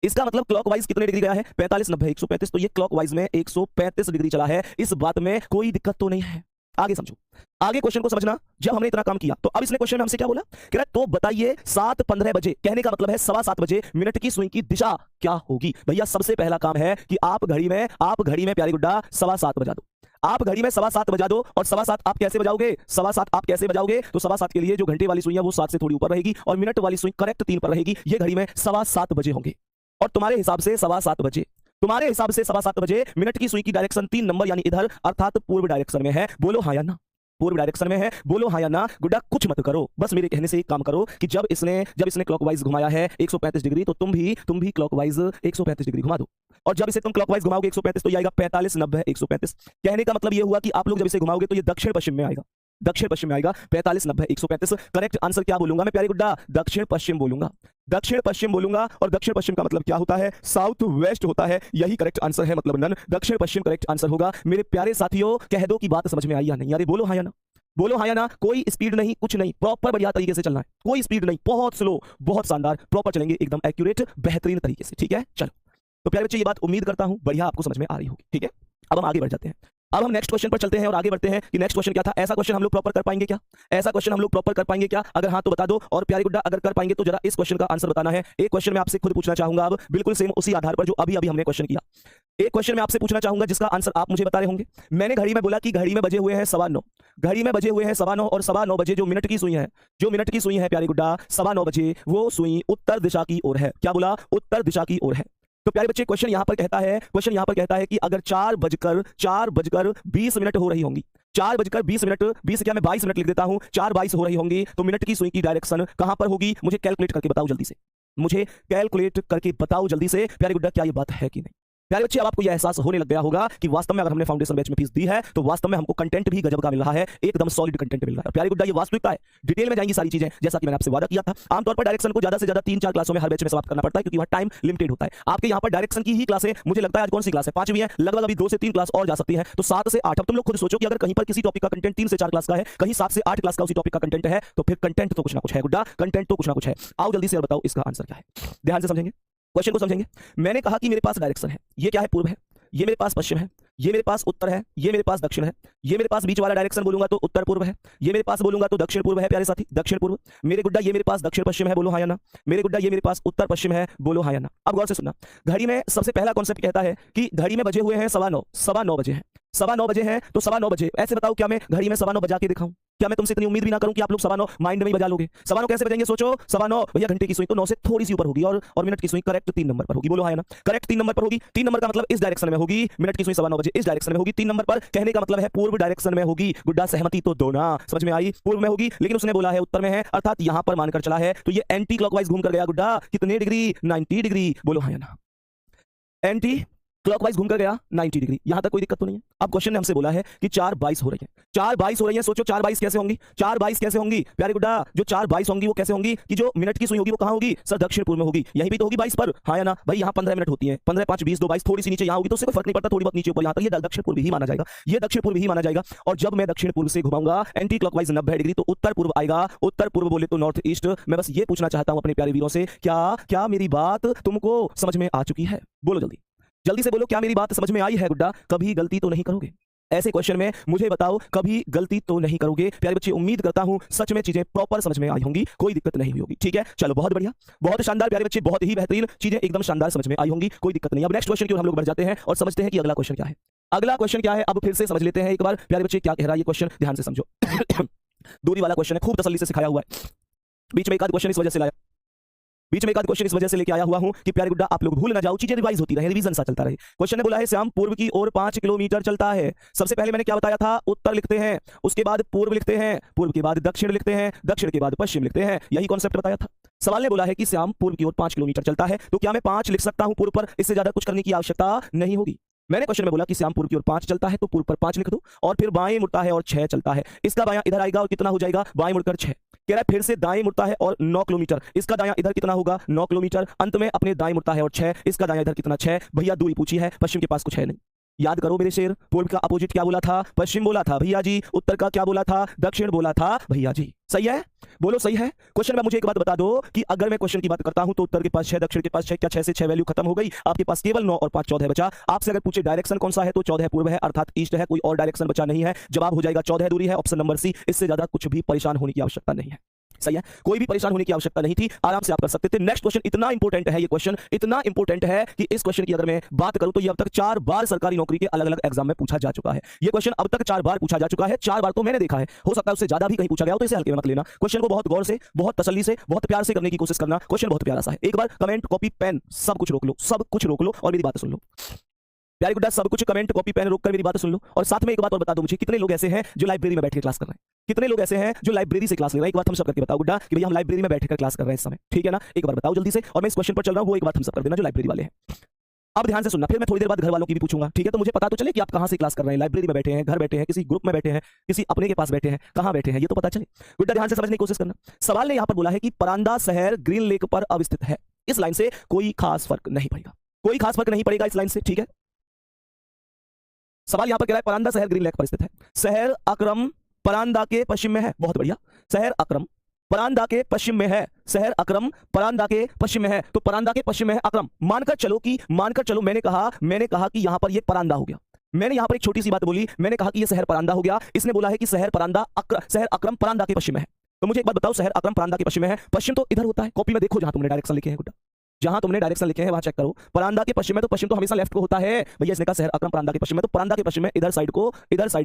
इसका मतलब क्लॉकवाइज कितने डिग्री गया है? 45, 90, 135। तो ये क्लॉकवाइज में 135 डिग्री चला है। इस बात में कोई दिक्कत तो नहीं है। आगे समझो, आगे क्वेश्चन को समझना। जब हमने इतना काम किया तो अब इसने क्वेश्चन में हमसे क्या बोला? कह रहा है तो बताइए 7:15 बजे, कहने का मतलब है 7:15 बजे मिनट की सुई की दिशा क्या होगी? भैया सबसे पहला काम है कि आप घड़ी में प्यारी गुड्डा 7:15 बजा दो। आप घड़ी में 7:15 बजा दो। और 7:15 आप कैसे बजाओगे? 7:15 आप कैसे बजाओगे? तो 7:15 के लिए जो घंटे वाली सुई है वो 7 से थोड़ी ऊपर रहेगी और मिनट वाली सुई करेक्ट 3 पर रहेगी। ये घड़ी में 7:15 बजे होंगे और तुम्हारे हिसाब से 7:15 बजे मिनट की सुई की डायरेक्शन 3 नंबर यानी इधर, अर्थात पूर्व डायरेक्शन में है। बोलो हाँ या ना? पूर्व डायरेक्शन में है, बोलो हाँ या ना। गुड्डा कुछ मत करो, बस मेरे कहने से एक काम करो कि जब इसने क्लॉकवाइज घुमाया है 135 डिग्री, तो तुम भी क्लॉकवाइज 135 डिग्री घुमा दो। और जब इसे तुम क्लॉकवाइज घुमाओगे 135, तो ये आएगा 45 90 135। कहने का मतलब ये हुआ कि आप लोग जब इसे घुमाओगे तो ये दक्षिण पश्चिम में आएगा, दक्षिण पश्चिम में आएगा। 45 90 135 करेक्ट आंसर क्या बोलूंगा मैं प्यारे गुड्डा? दक्षिण पश्चिम बोलूंगा, दक्षिण पश्चिम बोलूंगा। और दक्षिण पश्चिम का मतलब क्या होता है? साउथ वेस्ट होता है, यही करेक्ट आंसर है, मतलब नन, दक्षिण पश्चिम करेक्ट आंसर होगा। मेरे प्यारे साथियों, कह दो कि बात समझ में आई या नहीं। अरे बोलो हाँ या ना, बोलो हाँ या ना। कोई स्पीड नहीं, कुछ नहीं, प्रॉपर बढ़िया तरीके से चलना है, कोई स्पीड नहीं, बहुत स्लो, बहुत शानदार, प्रॉपर चलेंगे, एकदम एक्यूरेट, बेहतरीन तरीके से। ठीक है, चलो। तो प्यारे बच्चे, ये बात उम्मीद करता हूं बढ़िया आपको समझ में आ रही होगी। ठीक है, अब हम आगे बढ़ जाते हैं। अब हम नेक्स्ट क्वेश्चन पर चलते हैं और आगे बढ़ते हैं कि नेक्स्ट क्वेश्चन क्या था। ऐसा क्वेश्चन हम लोग प्रॉपर कर पाएंगे क्या? ऐसा क्वेश्चन हम लोग प्रॉपर कर पाएंगे क्या? अगर हाँ तो बता दो। और प्यारे गुड्डा अगर कर पाएंगे तो जरा इस क्वेश्चन का आंसर बताना है। एक क्वेश्चन मैं आपसे खुद पूछना चाहूंगा अब, बिल्कुल सेम उसी आधार पर जो अभी अभी हमने क्वेश्चन किया। एक क्वेश्चन मैं आपसे पूछना चाहूंगा जिसका आंसर आप मुझे बता रहे होंगे। मैंने घड़ी में बोला कि घड़ी में बजे हुए हैं 9:15, घड़ी में बजे हुए हैं 9:15 और 9:15 बजे जो मिनट की सुई है, जो मिनट की सुई है प्यारे गुड्डा 9:15 बजे, वो सुई उत्तर दिशा की ओर है। क्या बोला? उत्तर दिशा की ओर है। तो प्यारे बच्चे, क्वेश्चन यहां पर कहता है कि अगर 4:20 हो रही होंगी, 4:20, 20 क्या मैं 22 मिनट लिख देता हूं, 4:22 हो रही होंगी, तो मिनट की सुई की डायरेक्शन कहां पर होगी? मुझे कैलकुलेट करके बताओ जल्दी से, मुझे कैलकुलेट करके बताओ जल्दी से प्यारे गुड्डा, क्या ये बात है कि नहीं? प्यारे बच्चे, अब आपको यह एहसास होने लग गया होगा कि वास्तव में अगर हमने फाउंडेशन बैच में फीस दी है तो वास्तव में हमको कंटेंट भी गजब का मिल रहा है, एकदम सॉलिड कंटेंट मिल रहा है। प्यारे गुड्डा, ये वास्तविकता है, डिटेल में जाएंगी सारी चीजें, जैसा कि मैंने आपसे वादा किया था। आमतौर पर डायरेक्शन को ज्यादा से ज्यादा 3-4 क्लासों में हर बैच में समाप्त करना पड़ता है, क्योंकि वह टाइम लिमिटेड होता है। आपके यहाँ पर डायरेक्शन की ही क्लासें, मुझे लगता है आज कौन सी क्लास है? 5वीं है, लगभग अभी 2 से 3 क्लास और जा सकती है, तो 7 से 8। अब तुम लोग खुद सोचो कि अगर कहीं पर किसी टॉपिक का कंटेंट 3 से 4 क्लास का है, कहीं 7 से 8 क्लास का उसी टॉपिक का कंटेंट है, तो फिर कंटेंट तो कुछ ना कुछ है गुड्डा, कंटेंट तो कुछ ना कुछ है। आओ जल्दी से बताओ इसका आंसर क्या है, ध्यान से समझेंगे, क्वेश्चन को समझेंगे। मैंने कहा कि मेरे पास डायरेक्शन है, ये क्या है? पूर्व है, ये मेरे पास पश्चिम है, ये मेरे पास उत्तर है, ये मेरे पास दक्षिण है, ये मेरे पास बीच वाला डायरेक्शन बोलूंगा तो उत्तर पूर्व है, ये मेरे पास बोलूंगा तो दक्षिण पूर्व है। प्यारे साथी, दक्षिण पूर्व। मेरे गुड्डा ये मेरे पास दक्षिण पश्चिम है, बोलो हाँ या ना। मेरे गुड्डा ये मेरे पास उत्तर पश्चिम है, बोलो हाँ या ना। अब गौर से सुनना, घड़ी में सबसे पहला कॉन्सेप्ट कहता है कि घड़ी में बजे हुए हैं 9:15 बजे हैं, 9:15 बजे हैं, तो 9:15 बजे ऐसे बताओ, क्या मैं घड़ी में 9:15 बजा के दिखाऊं? क्या मैं तुमसे इतनी उम्मीद भी ना करूं कि आप लोग 9:15 माइंड में ही बजा लोगे? 9:15 कैसे बजेंगे? सोचो, 9:15 भैया घंटे की सुई तो 9 से थोड़ी सी ऊपर होगी, और मिनट की सुई करेक्ट 3 नंबर पर होगी, बोलो हाँ या ना। करेक्ट 3 नंबर पर होगी, 3 नंबर का मतलब इस डायरेक्शन में होगी, मिनट की सुई 9:15 बजे इस डायरेक्शन में होगी, 3 नंबर पर कहने का मतलब है पूर्व डायरेक्शन में होगी। गुड्डा सहमति तो दो ना, समझ में आई? पूर्व में होगी, लेकिन उसने बोला है उत्तर में है, अर्थात यहां पर मानकर चला है, तो ये एंटी क्लॉकवाइज घूम कर गया गुड्डा, कितने डिग्री? 90 डिग्री, बोलो हाँ या ना। एंटी क्लॉकवाइज घूम कर गया 90 डिग्री, यहां तक कोई दिक्कत तो नहीं है। अब क्वेश्चन ने हमसे बोला है कि 4:22 हो रही है, 4:22 हो रही है। सोचो 4:22 कैसे होंगी? 4:22 कैसे होंगी प्यारे गुड्डा? जो 4:22 होंगी वो कैसे होंगी कि जो मिनट की सुई होगी वो कहां होगी? सर दक्षिण पूर्व में होगी, यहीं भी तो होगी 22 पर, हाँ या ना भाई? यहाँ 15 मिनट होती है, 15 5 20 2 22, थोड़ी सी नीचे यहाँ होगी तो उससे कोई फर्क नहीं पड़ता, थोड़ी बहुत नीचे ऊपर, यहाँ तक ये दक्षिण पूर्व ही माना जाएगा, ये दक्षिण पूर्व ही माना जाएगा। और जब मैं दक्षिण पूर्व से घुमाऊंगा एंटी क्लॉकवाइज 90 डिग्री, तो उत्तर पूर्व आएगा, उत्तर पूर्व बोले तो नॉर्थ ईस्ट। मैं बस ये पूछना चाहता हूं अपने प्यारे वीरों से, क्या मेरी बात तुमको समझ में आ चुकी है? बोलो जल्दी, जल्दी से बोलो, क्या मेरी बात समझ में आई है गुड्डा? कभी गलती तो नहीं करोगे ऐसे क्वेश्चन में? मुझे बताओ, कभी गलती तो नहीं करोगे प्यारे बच्चे? उम्मीद करता हूं सच में चीजें प्रॉपर समझ में आई होंगी, कोई दिक्कत नहीं हुई होगी। ठीक है, चलो बहुत बढ़िया, बहुत शानदार प्यारे बच्चे, बहुत ही बेहतरीन, चीजें एकदम शानदार समझ में आई होंगी, कोई दिक्कत नहीं। अब नेक्स्ट क्वेश्चन की ओर हम लोग बढ़ जाते हैं और समझते हैं कि अगला क्वेश्चन क्या है। अगला क्वेश्चन क्या है, अब फिर से समझ लेते हैं एक बार प्यारे बच्चे, क्या कह रहा है ये क्वेश्चन, ध्यान से समझो। दूरी वाला क्वेश्चन है, खूब तसल्ली से सिखाया हुआ है, बीच में एक आध क्वेश्चन इस वजह से लाया, बीच में एक आध क्वेश्चन इस वजह से लेके आया हुआ हूं कि प्यारे गुड्डा आप लोग भूल ना जाओ, चीजें रिवाइज होती रहे, रिवीजन सा चलता रहे। क्वेश्चन ने बोला है श्याम पूर्व की ओर 5 किलोमीटर चलता है। सबसे पहले मैंने क्या बताया था? उत्तर लिखते हैं, उसके बाद पूर्व लिखते हैं, पूर्व के बाद दक्षिण लिखते हैं, दक्षिण के बाद पश्चिम लिखते हैं, यही कॉन्सेप्ट बताया था। सवाल ने बोला है कि श्याम पूर्व की ओर 5 किलोमीटर चलता है, तो क्या मैं 5 लिख सकता हूं पूर्व पर? इससे ज्यादा कुछ करने की आवश्यकता नहीं होगी। मैंने क्वेश्चन में बोला कि श्याम पूर्व की ओर 5 चलता है, तो पूर्व पर 5 लिख दो, और फिर बाएं मुड़ता है और 6 चलता है, इसका बायां इधर आएगा और कितना हो जाएगा? बाएं मुड़कर 6। कह रहा है फिर से दाएं मुड़ता है और 9 किलोमीटर, इसका दायां इधर कितना होगा? 9 किलोमीटर। अंत में अपने दाएं मुड़ता है और 6, इसका दायां इधर कितना? 6। भैया दूरी पूछी है, पश्चिम के पास कुछ है नहीं, याद करो मेरे शेर। पूर्व का अपोजिट क्या बोला था? पश्चिम बोला था भैया जी। उत्तर का क्या बोला था? दक्षिण बोला था भैया जी। सही है, बोलो सही है। क्वेश्चन में मुझे एक बात बता दो कि अगर मैं क्वेश्चन की बात करता हूं तो उत्तर के पास 6, दक्षिण के पास 6, क्या 6 से 6 वैल्यू खत्म हो गई? आपके पास केवल 9 और 5 14 बचा। आपसे अगर पूछे डायरेक्शन कौन सा है तो 14 पूर्व है, अर्थात ईस्ट है, कोई और डायरेक्शन बचा नहीं है। जवाब हो जाएगा 14 दूरी है, ऑप्शन नंबर सी। इससे ज्यादा कुछ भी परेशान होने की आवश्यकता नहीं है। सही है, कोई भी परेशान होने की आवश्यकता नहीं थी, आराम से आप कर सकते थे। नेक्स्ट क्वेश्चन इतना इंपॉर्टेंट है, ये क्वेश्चन इतना इंपॉर्टेंट है कि इस क्वेश्चन की अगर मैं बात करूं तो ये अब तक 4 बार सरकारी नौकरी के अलग अलग एग्जाम में पूछा जा चुका है। ये क्वेश्चन अब तक 4 बार पूछा जा चुका है, 4 बार तो मैंने देखा है, हो सकता है उससे ज्यादा भी कहीं पूछा गया हो, तो इसे हल्के में मत लेना। क्वेश्चन को बहुत गौर से, बहुत तसल्ली से, बहुत प्यार से करने की कोशिश करना। क्वेश्चन बहुत प्यारा सा है। एक बार कमेंट, कॉपी, पेन सब कुछ रोक लो, सब कुछ रोक लो और मेरी बात सुन लो। प्यारे गुड्डा सब कुछ कमेंट कॉपी पेन रोक कर मेरी बात सुन लो और साथ में एक बात और बता दो मुझे, कितने लोग ऐसे हैं जो लाइब्रेरी में बैठ के क्लास कर रहे हैं? कितने लोग ऐसे हैं जो लाइब्रेरी से क्लास ले रहे हैं? एक बात हम सब करके बताओ गुड्डा कि भैया हम लाइब्रेरी में बैठकर क्लास कर रहे हैं इस समय, ठीक है ना? एक बार बताओ जल्दी से, और मैं इस क्वेश्चन पर चल रहा हूं, वो एक बात हम सब कर देना जो लाइब्रेरी वाले हैं। अब ध्यान से सुनना, फिर मैं थोड़ी देर बाद घर वालों की भी पूछूंगा, ठीक है? तो मुझे पता तो चले कि आप कहां से क्लास कर रहे हैं, लाइब्रेरी में बैठे हैं, घर बैठे हैं, किसी ग्रुप में बैठे हैं, किसी अपने के पास बैठे हैं, कहां बैठे हैं, ये तो पता चले। गुड्डा ध्यान से समझने की कोशिश करना। सवाल ने यहां पर बोला है कि परांदा शहर ग्रीन लेक पर अवस्थित है। इस लाइन से कोई खास फर्क नहीं पड़ेगा, कोई खास फर्क नहीं पड़ेगा इस लाइन से, ठीक है? सवाल यहां पर कह रहा है परांदा शहर ग्रीन लेक पर स्थित है। शहर अक्रम परांदा के पश्चिम में है, बहुत बढ़िया। शहर अक्रम परांदा के पश्चिम में है, शहर अक्रम परांदा के पश्चिम में है, तो परांदा के पश्चिम में है अक्रम। मानकर चलो मैंने कहा कि यहां पर ये परांदा हो गया। मैंने यहां पर एक छोटी सी बात बोली, मैंने कहा कि ये शहर परांदा हो गया, इसने बोला है कि शहर अक्रम परांदा के पश्चिम में है। तो मुझे एक बात बताओ, शहर अक्रम परांदा के पश्चिम में है, पश्चिम तो इधर होता है, कॉपी में देखो जहां तुमने डायरेक्शन लिखे हैं गुड्डा, जहां तुमने डायरेक्शन लिखे हैं वहां चेक करो। परांदा के पश्चिम में, तो पश्चिम तो हमेशा लेफ्ट को होता है भैया, इसने कहा शहर अक्रम परांदा के पश्चिम में, तो परांदा के पश्चिम में इधर साइड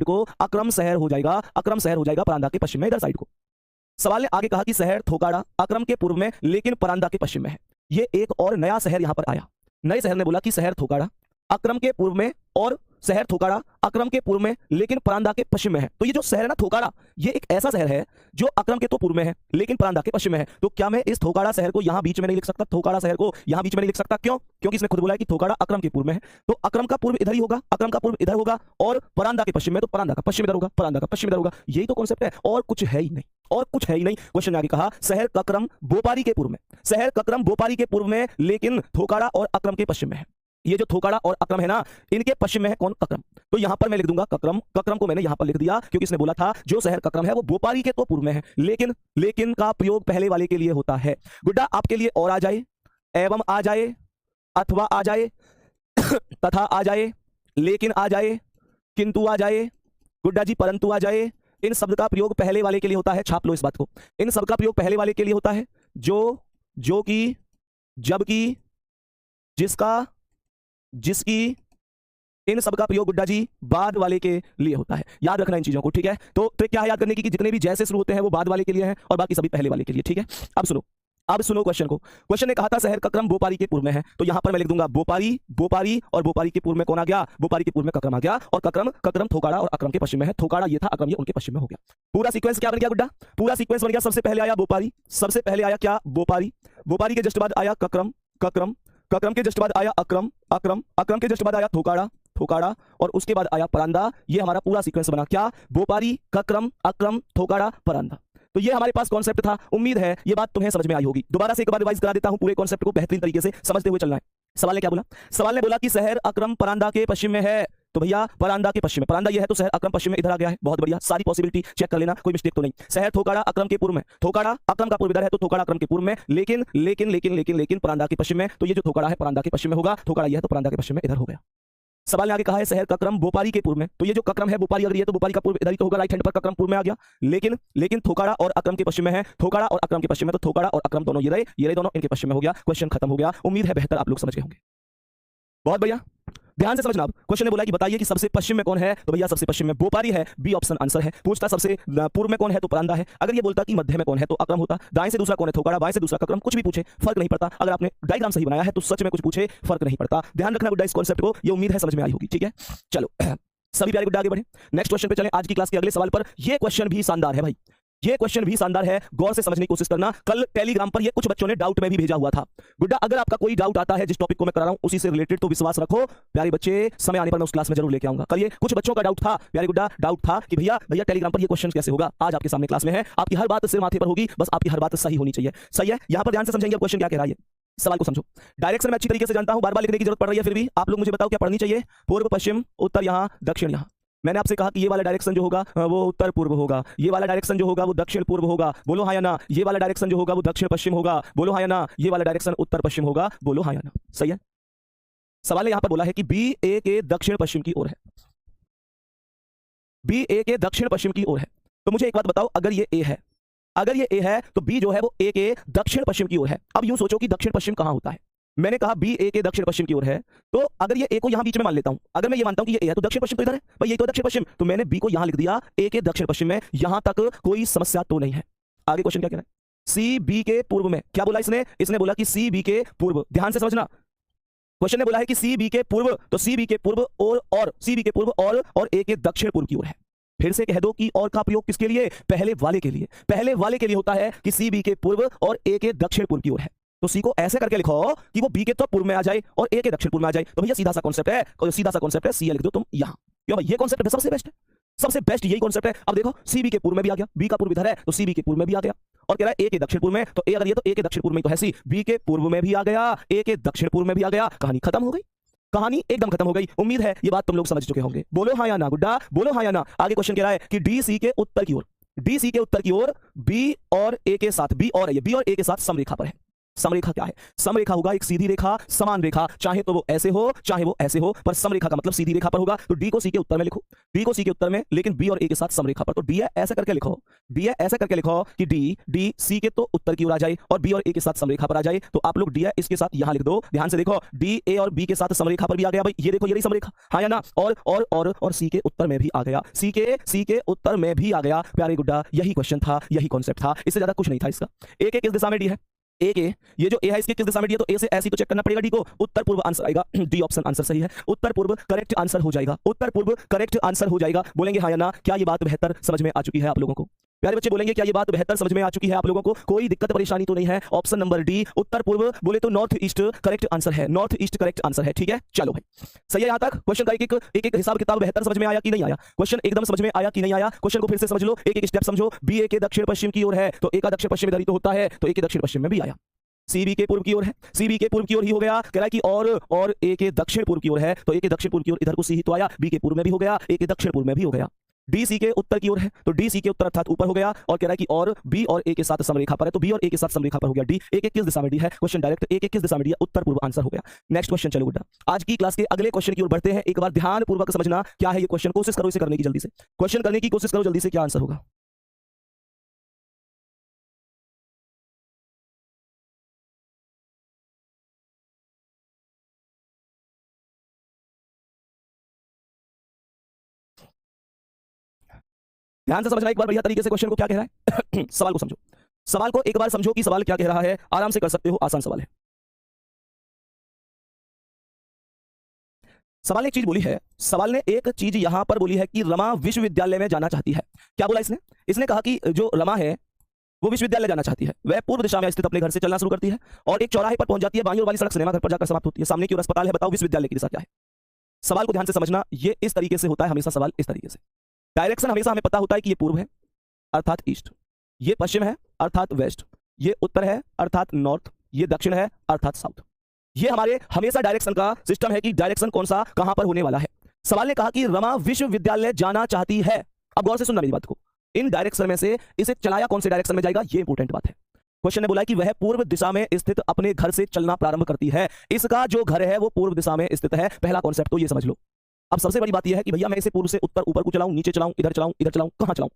को अक्रम शहर हो जाएगा, परांदा के पश्चिम में इधर साइड को। सवाल ने आगे कहा कि शहर थोकाड़ा अक्रम के पूर्व में लेकिन परांदा के पश्चिम में है। ये एक और नया शहर यहां पर आया। नए शहर ने बोला कि शहर थोकाड़ा अक्रम के पूर्व में, और शहर थोकाड़ा अक्रम के पूर्व में लेकिन परांदा के पश्चिम में है। तो ये जो शहर है ना थोकाड़ा, ये एक ऐसा शहर है जो अक्रम के तो पूर्व में है लेकिन परांदा के पश्चिम में है। तो क्या मैं इस थोकाड़ा शहर को यहां बीच में नहीं लिख सकता? थोकाड़ा शहर को यहां बीच में नहीं लिख सकता, क्यों? क्योंकि इसने खुद बोला है कि थोकाड़ा अक्रम के पूर्व में है, तो अक्रम का पूर्व इधर ही होगा, अक्रम का पूर्व इधर होगा, और परांदा के पश्चिम में, तो परांदा का पश्चिम इधर होगा, परांदा का पश्चिम इधर होगा। यही तो कॉन्सेप्ट है, और कुछ है ही नहीं, और कुछ है ही नहीं। क्वेश्चन ने आगे कहा शहर कक्रम बोपारी के पूर्व में, शहर कक्रम बोपारी के पूर्व में लेकिन थोकाड़ा और अक्रम के पश्चिम में है। ये जो थोकाड़ा और अक्रम है ना, इनके पश्चिम में है कौन? कक्रम। तो यहां पर मैं लिख दूंगा कक्रम। कक्रम को मैंने यहां पर लिख दिया क्योंकि इसने बोला था जो शहर कक्रम है वो बोपारी के तो पूर्व में है, लेकिन का प्रयोग पहले वाले के लिए होता है। गुड्डा आपके लिए और आ जाए, एवं आ जाए, अथवा आ जाए, तथा आ जाए, लेकिन आ जाए, किंतु आ जाए, गुड्डा जी परंतु आ जाए, इन शब्द का प्रयोग पहले वाले के लिए होता है। छाप लो इस बात को, इन शब्द का प्रयोग पहले वाले के लिए होता है। जो कि, जबकि, जिसका, जिसकी, इन सब का प्रयोग गुड्डा जी बाद वाले के लिए होता है। याद रखना इन चीजों को, ठीक है? तो ट्रिक क्या है याद करने की कि जितने भी जैसे शुरू होते हैं वो बाद वाले के लिए हैं और बाकी सभी पहले वाले के लिए, ठीक है? अब सुनो क्वेश्चन को। क्वेश्चन ने कहा था शहर कक्रम बोपारी के पूर्व में है, तो यहां पर मैं लिख दूंगा बोपारी, और बोपारी के पूर्व में कौन आ गया? बोपारी के पूर्व में कक्रम आ गया, और कक्रम थोकाड़ा और अक्रम के पश्चिम में है। थोकाड़ा ये था, अक्रम ये उनके पश्चिम में हो गया। पूरा सीक्वेंस क्या बन गया गुड्डा? पूरा सीक्वेंस बन गया, सबसे पहले आया बोपारी, सबसे पहले आया क्या? बोपारी के जस्ट बाद आया कक्रम के जस्ट बाद आया अक्रम के जस्ट बाद आया थोकाड़ा, और उसके बाद आया परांदा। ये हमारा पूरा सीक्वेंस बना क्या? बोपारी, कक्रम, अक्रम, थोकाड़ा, परांदा। तो ये हमारे पास कॉन्सेप्ट था। उम्मीद है ये बात तुम्हें समझ में आई होगी। दोबारा से एक बार रिवाइज करा देता हूं, पूरे कॉन्सेप्ट को बेहतरीन तरीके से समझते हुए चलना है। सवाल ने क्या बोला? सवाल ने बोला कि शहर अक्रम परांदा के पश्चिम में है, तो भैया परांदा के पश्चिम में, परांदा ये है तो शहर अक्रम पश्चिम में इधर आ गया है। बहुत बढ़िया, सारी पॉसिबिलिटी चेक कर लेना, कोई मिस्टेक तो नहीं। शहर थोकाड़ा अक्रम के पूर्व में, थोकाड़ा अक्रम का पूर्व इधर है तो थोकाड़ा अक्रम के पूर्व में, लेकिन परांदा के पश्चिम में, तो ये जो थोकाड़ा है परांदा के पश्चिम में होगा, थोकाड़ा ये है तो परांदा के पश्चिम में इधर हो गया। सवाल ने आगे कहा है शहर कक्रम बोपारी के पूर्व में, तो ये जो कक्रम है बोपारी अगर ये तो बोपारी का पूर्व इधर ही तो होगा, राइट हैंड पर कक्रम पूर्व में आ गया, लेकिन थोकाड़ा और अक्रम के पश्चिम में है, थोकाड़ा और अक्रम के पश्चिम में, तो थोकाड़ा और अक्रम दोनों ये रहे दोनों इनके पश्चिम में हो गया। क्वेश्चन खत्म हो गया। उम्मीद है बेहतर आप लोग समझ गए होंगे। बहुत बढ़िया, ध्यान से समझना। अब क्वेश्चन ने बोला कि बताइए कि सबसे पश्चिम में कौन है, तो भैया सबसे पश्चिम में बोपारी है, बी ऑप्शन आंसर है। पूछता सबसे पूर्व में कौन है तो परांदा है। अगर ये बोलता कि मध्य में कौन है तो अक्रम होता। दाएं से दूसरा कौन है थोकाड़ा, बाएं से दूसरा कक्रम। कुछ भी पूछे फर्क नहीं पड़ता। अगर आपने डायग्राम सही बनाया है तो सच में कुछ पूछे फर्क नहीं पड़ता। ध्यान रखना गुड्डा इस कॉन्सेप्ट को, ये उम्मीद है समझ में आई होगी, ठीक है? चलो सभी प्यारे गुड्डा आगे बढ़े, नेक्स्ट क्वेश्चन पे चलें। आज की क्लास के अगले सवाल पर। ये क्वेश्चन भी शानदार है भाई, ये क्वेश्चन भी शानदार है, गौर से समझने की कोशिश करना। कल टेलीग्राम पर ये कुछ बच्चों ने डाउट में भी भेजा हुआ था। गुड्डा अगर आपका कोई डाउट आता है जिस टॉपिक को मैं करा रहा हूं उसी से रिलेटेड, तो विश्वास रखो प्यारे बच्चे, समय आने पर मैं उस क्लास में जरूर लेके आऊंगा। कल ये कुछ बच्चों का डाउट था प्यारे गुड्डा, डाउट था कि भैया टेलीग्राम पर ये क्वेश्चन कैसे होगा। आज आपके सामने क्लास में है, आपकी हर बात सिर माथे पर होगी, बस आपकी हर बात सही होनी चाहिए। सही है? यहां पर ध्यान से समझेंगे क्वेश्चन क्या कह रहा है। सवाल को समझो। डायरेक्शन में अच्छी तरीके से जानता हूं, बार-बार लिखने की जरूरत पड़ रही है, फिर भी आप लोग मुझे बताओ क्या पढ़नी चाहिए। पूर्व, पश्चिम, उत्तर, यहां, दक्षिण, यहां। मैंने आपसे कहा कि ये वाला डायरेक्शन जो होगा वो उत्तर पूर्व होगा, ये वाला डायरेक्शन जो होगा वो दक्षिण पूर्व होगा, बोलो हाँ या ना। ये वाला डायरेक्शन जो होगा वो दक्षिण पश्चिम होगा, बोलो हाँ या ना। ये वाला डायरेक्शन उत्तर पश्चिम होगा, बोलो हाँ या ना। सही है? सवाल ने यहां पर बोला है कि बी ए के दक्षिण पश्चिम की ओर है, बी ए के दक्षिण पश्चिम की ओर है। तो मुझे एक बात बताओ, अगर ये ए है, अगर ये ए है तो बी जो है वो ए के दक्षिण पश्चिम की ओर है। अब यूं सोचो कि दक्षिण पश्चिम कहां होता है। मैंने कहा बी ए के दक्षिण पश्चिम की ओर है, तो अगर ये ए को यहां बीच में मान लेता हूं, अगर मैं ये मानता हूं कि ये ए है तो दक्षिण पश्चिम तो इधर है भाई, ये तो दक्षिण पश्चिम, तो मैंने बी को यहां लिख दिया ए के दक्षिण पश्चिम में। यहां तक कोई समस्या तो नहीं है। आगे क्वेश्चन क्या कह रहा है? सी बी के पूर्व में। क्या बोला इसने? इसने बोला कि सी बी के पूर्व। ध्यान से समझना, क्वेश्चन ने बोला है कि सी बी के पूर्व, तो सी बी के पूर्व और सी बी के पूर्व और ए के दक्षिण पूर्व की ओर है। फिर से कह दो कि और का प्रयोग किसके लिए? पहले वाले के लिए। पहले वाले के लिए होता है कि सी बी के पूर्व और ए के दक्षिण पूर्व की ओर है। तो सी को ऐसे करके लिखो कि वो बी के तो पूर्व में आ जाए और ए के दक्षिण पूर्व में आ जाए। तो भैया सीधा सा कॉन्सेप्ट है, सीधा सा कॉन्सेप्ट है, सी लिख दो तुम यहां। क्यों भाई? ये कॉन्सेप्ट है, सबसे बेस्ट है, सबसे बेस्ट यही कॉन्सेप्ट है। अब देखो सी बी के पूर्व में भी आ गया, बी का पूर्व इधर है तो सी बी के पूर्व में भी आ गया, और कह रहा है ए के दक्षिण पूर्व में, तो ए अगर ये तो ए के दक्षिण पूर्व में तो है सी, बी के पूर्व में भी आ गया, ए के दक्षिण पूर्व में भी आ गया। कहानी खत्म हो गई, कहानी एकदम खत्म हो गई। उम्मीद है ये बात तुम लोग समझ चुके होंगे। बोलो हाँ या ना गुड्डा, बोलो हाँ या ना। आगे क्वेश्चन कह रहा है कि डी सी के उत्तर की ओर, डी सी के उत्तर की ओर बी और ए के साथ, बी और ए के साथ समरेखा पर है। समरेखा क्या है? समरेखा होगा एक सीधी रेखा, समान रेखा, चाहे तो वो ऐसे हो चाहे वो ऐसे हो, पर समरेखा का मतलब सीधी रेखा पर होगा। तो डी को सी के उत्तर में लिखो, डी को सी के उत्तर में, लेकिन बी और ए के साथ समरेखा पर। तो डी है ऐसे करके लिखो, डी है ऐसे करके लिखो कि डी सी के तो उत्तर की ओर आ जाए और बी और ए के साथ समरेखा पर आ जाए। तो आप लोग डी है इसके साथ यहां लिख दो। ध्यान से देखो, डी ए और बी के साथ समरेखा पर भी आ गया भाई, ये देखो ये रही समरेखा, हाँ या ना। और सी के उत्तर में भी आ गया, सी के उत्तर में भी आ गया। प्यारे गुड्डा यही क्वेश्चन था, यही कॉन्सेप्ट था, इससे ज्यादा कुछ नहीं था इसका। ए के किस दिशा में डी है? ए के ये जो ए है इसके किस दिशा में डी है? तो ए से ऐसी तो चेक करना पड़ेगा डी को। उत्तर पूर्व आंसर आएगा, डी ऑप्शन आंसर सही है। उत्तर पूर्व करेक्ट आंसर हो जाएगा, उत्तर पूर्व करेक्ट आंसर हो जाएगा। बोलेंगे हाँ या ना? क्या ये बात बेहतर समझ में आ चुकी है आप लोगों को? प्यारे बच्चे बोलेंगे क्या ये बात बेहतर समझ में आ चुकी है आप लोगों को? कोई दिक्कत परेशानी तो नहीं है? ऑप्शन नंबर डी उत्तर पूर्व बोले तो नॉर्थ ईस्ट करेक्ट आंसर है, नॉर्थ ईस्ट करेक्ट आंसर है। ठीक है चलो भाई सही है यहाँ तक। क्वेश्चन का एक हिसाब किताब बेहतर समझ में आया कि नहीं आया? क्वेश्चन एकदम समझ में आया कि नहीं आया? क्वेश्चन को फिर से समझ लो, एक स्टेप समझो। बी ए के दक्षिण पश्चिम की ओर है तो ए का दक्षिण पश्चिम इधर ही तो होता है, तो ए के दक्षिण पश्चिम में भी आया। सी बी के पूर्व की ओर है, सी बी के पूर्व की ओर ही हो गया। कह रहा है कि और ए के दक्षिण पूर्व की ओर है तो ए के दक्षिण पूर्व की ओर इधर को सी ही तो आया, बी के पूर्व में भी हो गया, ए के दक्षिण पूर्व में भी हो गया। डी सी के उत्तर की ओर है तो डी सी के उत्तर अर्थात ऊपर हो गया, और कह रहा है कि और बी और ए के साथ समरेखा पर है तो बी और ए के साथ समरेखा पर हो गया। डी ए के किस दिशा में डी है? क्वेश्चन डायरेक्ट, ए के किस दिशा में डी है? उत्तर पूर्व आंसर हो गया। नेक्स्ट क्वेश्चन चलो गुड्डा, आज की क्लास के अगले क्वेश्चन की ओर बढ़ते हैं। एक बार ध्यान पूर्वक समझना क्या है ये क्वेश्चन, कोशिश करो इसे करने की जल्दी से, क्वेश्चन करने की कोशिश करो जल्दी से, क्या आंसर होगा? ध्यान से समझना एक बार बढ़िया तरीके से क्वेश्चन को, क्या कह रहा है सवाल को समझो, सवाल को एक बार समझो कि सवाल क्या कह रहा है। आराम से कर सकते हो, आसान सवाल है। सवाल ने एक चीज बोली है, सवाल ने एक चीज यहां पर बोली है कि रमा विश्वविद्यालय में जाना चाहती है। क्या बोला इसने? इसने कहा कि जो रमा है वो विश्वविद्यालय जाना चाहती है। वह पूर्व दिशा में स्थित अपने घर से चलना शुरू करती है और एक चौराहे पर पहुंच जाती है। बाईं ओर वाली सड़क सिनेमा घर पर जाकर समाप्त होती है। सामने की ओर अस्पताल है। बताओ विश्वविद्यालय की दिशा क्या है? सवाल को ध्यान से समझना, ये इस तरीके से होता है हमेशा सवाल, इस तरीके से। डायरेक्शन हमेशा हमें पता होता है कि ये पूर्व है अर्थात ईस्ट, ये पश्चिम है अर्थात वेस्ट, ये उत्तर है अर्थात नॉर्थ, ये दक्षिण है अर्थात साउथ। ये हमारे हमेशा डायरेक्शन का सिस्टम है कि डायरेक्शन कौन सा कहां पर होने वाला है। सवाल ने कहा कि रमा विश्वविद्यालय जाना चाहती है। अब गौर से सुनना मेरी बात को, इन डायरेक्शन में से इसे चलाया कौन से डायरेक्शन में जाएगा, ये इंपॉर्टेंट बात है। क्वेश्चन ने बोला कि वह पूर्व दिशा में स्थित अपने घर से चलना प्रारंभ करती है। इसका जो घर है वो पूर्व दिशा में स्थित है। पहला कॉन्सेप्ट तो ये समझ लो। अब सबसे बड़ी बात यह है कि भैया मैं इसे पूर्व से उत्तर ऊपर को चलाऊं, नीचे चलाऊं, इधर चलाऊं, इधर चलाऊं, कहां चलाऊं?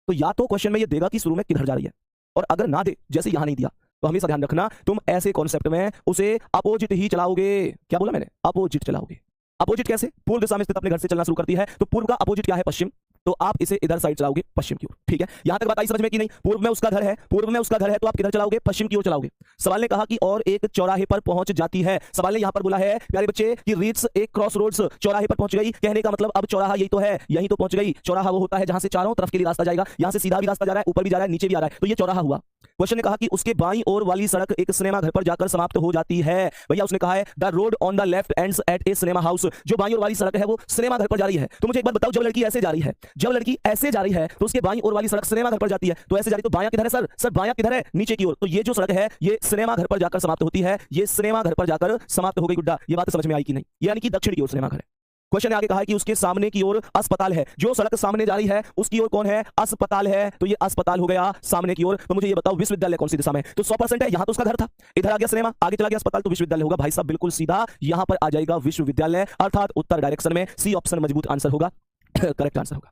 तो या तो क्वेश्चन में ये देगा कि शुरू में किधर जा रही है, और अगर ना दे जैसे यहां नहीं दिया तो हमेशा ध्यान रखना तुम ऐसे कॉन्सेप्ट में उसे अपोजिट ही चलाओगे। क्या बोला मैंने? अपोजिट चलाओगे। अपोजिट कैसे? पूर्व दिशा में स्थित अपने घर से चलना शुरू करती है तो पूर्व का अपोजिट क्या है? पश्चिम। तो आप इसे इधर साइड चलाओगे, पश्चिम की ओर। ठीक है, यहां तक बात आई समझ में कि नहीं? पूर्व में उसका घर है, पूर्व में उसका घर है तो आप किधर चलाओगे? पश्चिम की ओर चलाओगे। सवाल ने कहा कि और एक चौराहे पर पहुंच जाती है। सवाल ने यहां पर बोला है प्यारे बच्चे कि रीड्स एक क्रॉस रोड्स, चौराहे पर पहुंच गई। कहने का मतलब अब चौराहा यही तो है, यही तो पहुंच गई। चौराहा वो होता है जहां से चारों तरफ के लिए रास्ता जाएगा। यहां से सीधा भी रास्ता जा रहा है, ऊपर भी जा रहा है, नीचे भी आ रहा है, तो ये चौराहा हुआ। क्वेश्चन ने कहा कि उसके बाईं ओर वाली सड़क एक सिनेमा घर पर जाकर समाप्त हो जाती है। भैया उसने कहा है the road on the left ends at A cinema house. जो बाईं ओर वाली सड़क है वो सिनेमा घर पर जा रही है। तो मुझे एक बात बताओ, जब लड़की ऐसे जा रही है, जब लड़की ऐसे जा रही है तो उसके बाईं ओर वाली सड़क सिनेमा घर पर जाती है, तो ऐसे जा रही, तो बायां किधर है सर? सर बायां किधर है? नीचे की ओर। तो ये जो सड़क है ये सिनेमा घर पर जाकर समाप्त होती है, ये सिनेमा घर पर जाकर समाप्त हो गई। गुड्डा ये बात समझ में आई कि नहीं? यानी कि दक्षिण की ओर सिनेमा घर है। क्वेश्चन ने आगे कहा है कि उसके सामने की ओर अस्पताल है। जो सड़क सामने जा रही है उसकी ओर कौन है? अस्पताल है। तो ये अस्पताल हो गया सामने की ओर। तो मुझे ये बताओ विश्वविद्यालय कौन सी दिशा में? तो 100% है, यहां तो उसका घर था, इधर आ गया सिनेमा, आगे चला गया अस्पताल, तो विश्वविद्यालय होगा। भाई साहब बिल्कुल सीधा यहां पर आ जाएगा विश्वविद्यालय अर्थात उत्तर डायरेक्शन में। सी ऑप्शन मजबूत आंसर होगा, करेक्ट आंसर होगा।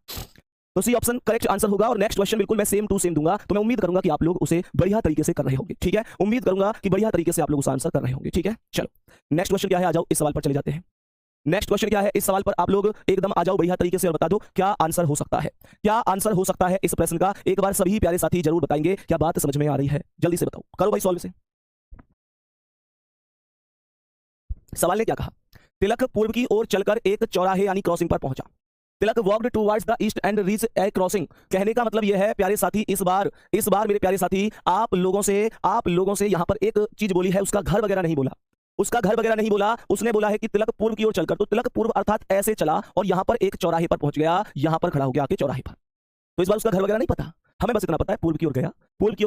तो सी ऑप्शन करेक्ट आंसर होगा। और नेक्स्ट क्वेश्चन बिल्कुल मैं सेम टू सेम दूंगा, तो मैं उम्मीद करूंगा कि आप लोग उसे बढ़िया तरीके से कर रहे होंगे। ठीक है, उम्मीद करूंगा कि बढ़िया तरीके से आप लोग उसे आंसर कर रहे होंगे। ठीक है, चलो नेक्स्ट क्वेश्चन क्या है, आ जाओ इस सवाल पर चले जाते हैं। नेक्स्ट क्वेश्चन क्या है, इस सवाल पर आप लोग एकदम आ जाओ बढ़िया तरीके से और बता दो क्या आंसर हो सकता है। क्या आंसर हो सकता है इस प्रश्न का? एक बार सभी प्यारे साथी जरूर बताएंगे। क्या बात समझ में आ रही है? जल्दी से बताओ, करो भाई सॉल्व से। सवाल ने क्या कहा, तिलक पूर्व की ओर चलकर एक चौराहे यानी क्रॉसिंग पर पहुंचा। Tilak walked towards the east and reach a crossing. कहने का मतलब यह है प्यारे साथी, इस बार मेरे प्यारे साथी आप लोगों से यहां पर एक चीज बोली है, उसका घर वगैरह नहीं बोला, उसका घर वगैरह नहीं बोला। उसने बोला है कि तिलक पूर्व की ओर चलकर, तो तिलक पूर्व अर्थात ऐसे चला और यहां पर एक चौराहे पर पहुंच गया, यहां पर खड़ा हो गया आके चौराहे पर। तो इस बार उसका घर वगैरह नहीं पता, हमें बस इतना पता है पूर्व की ओर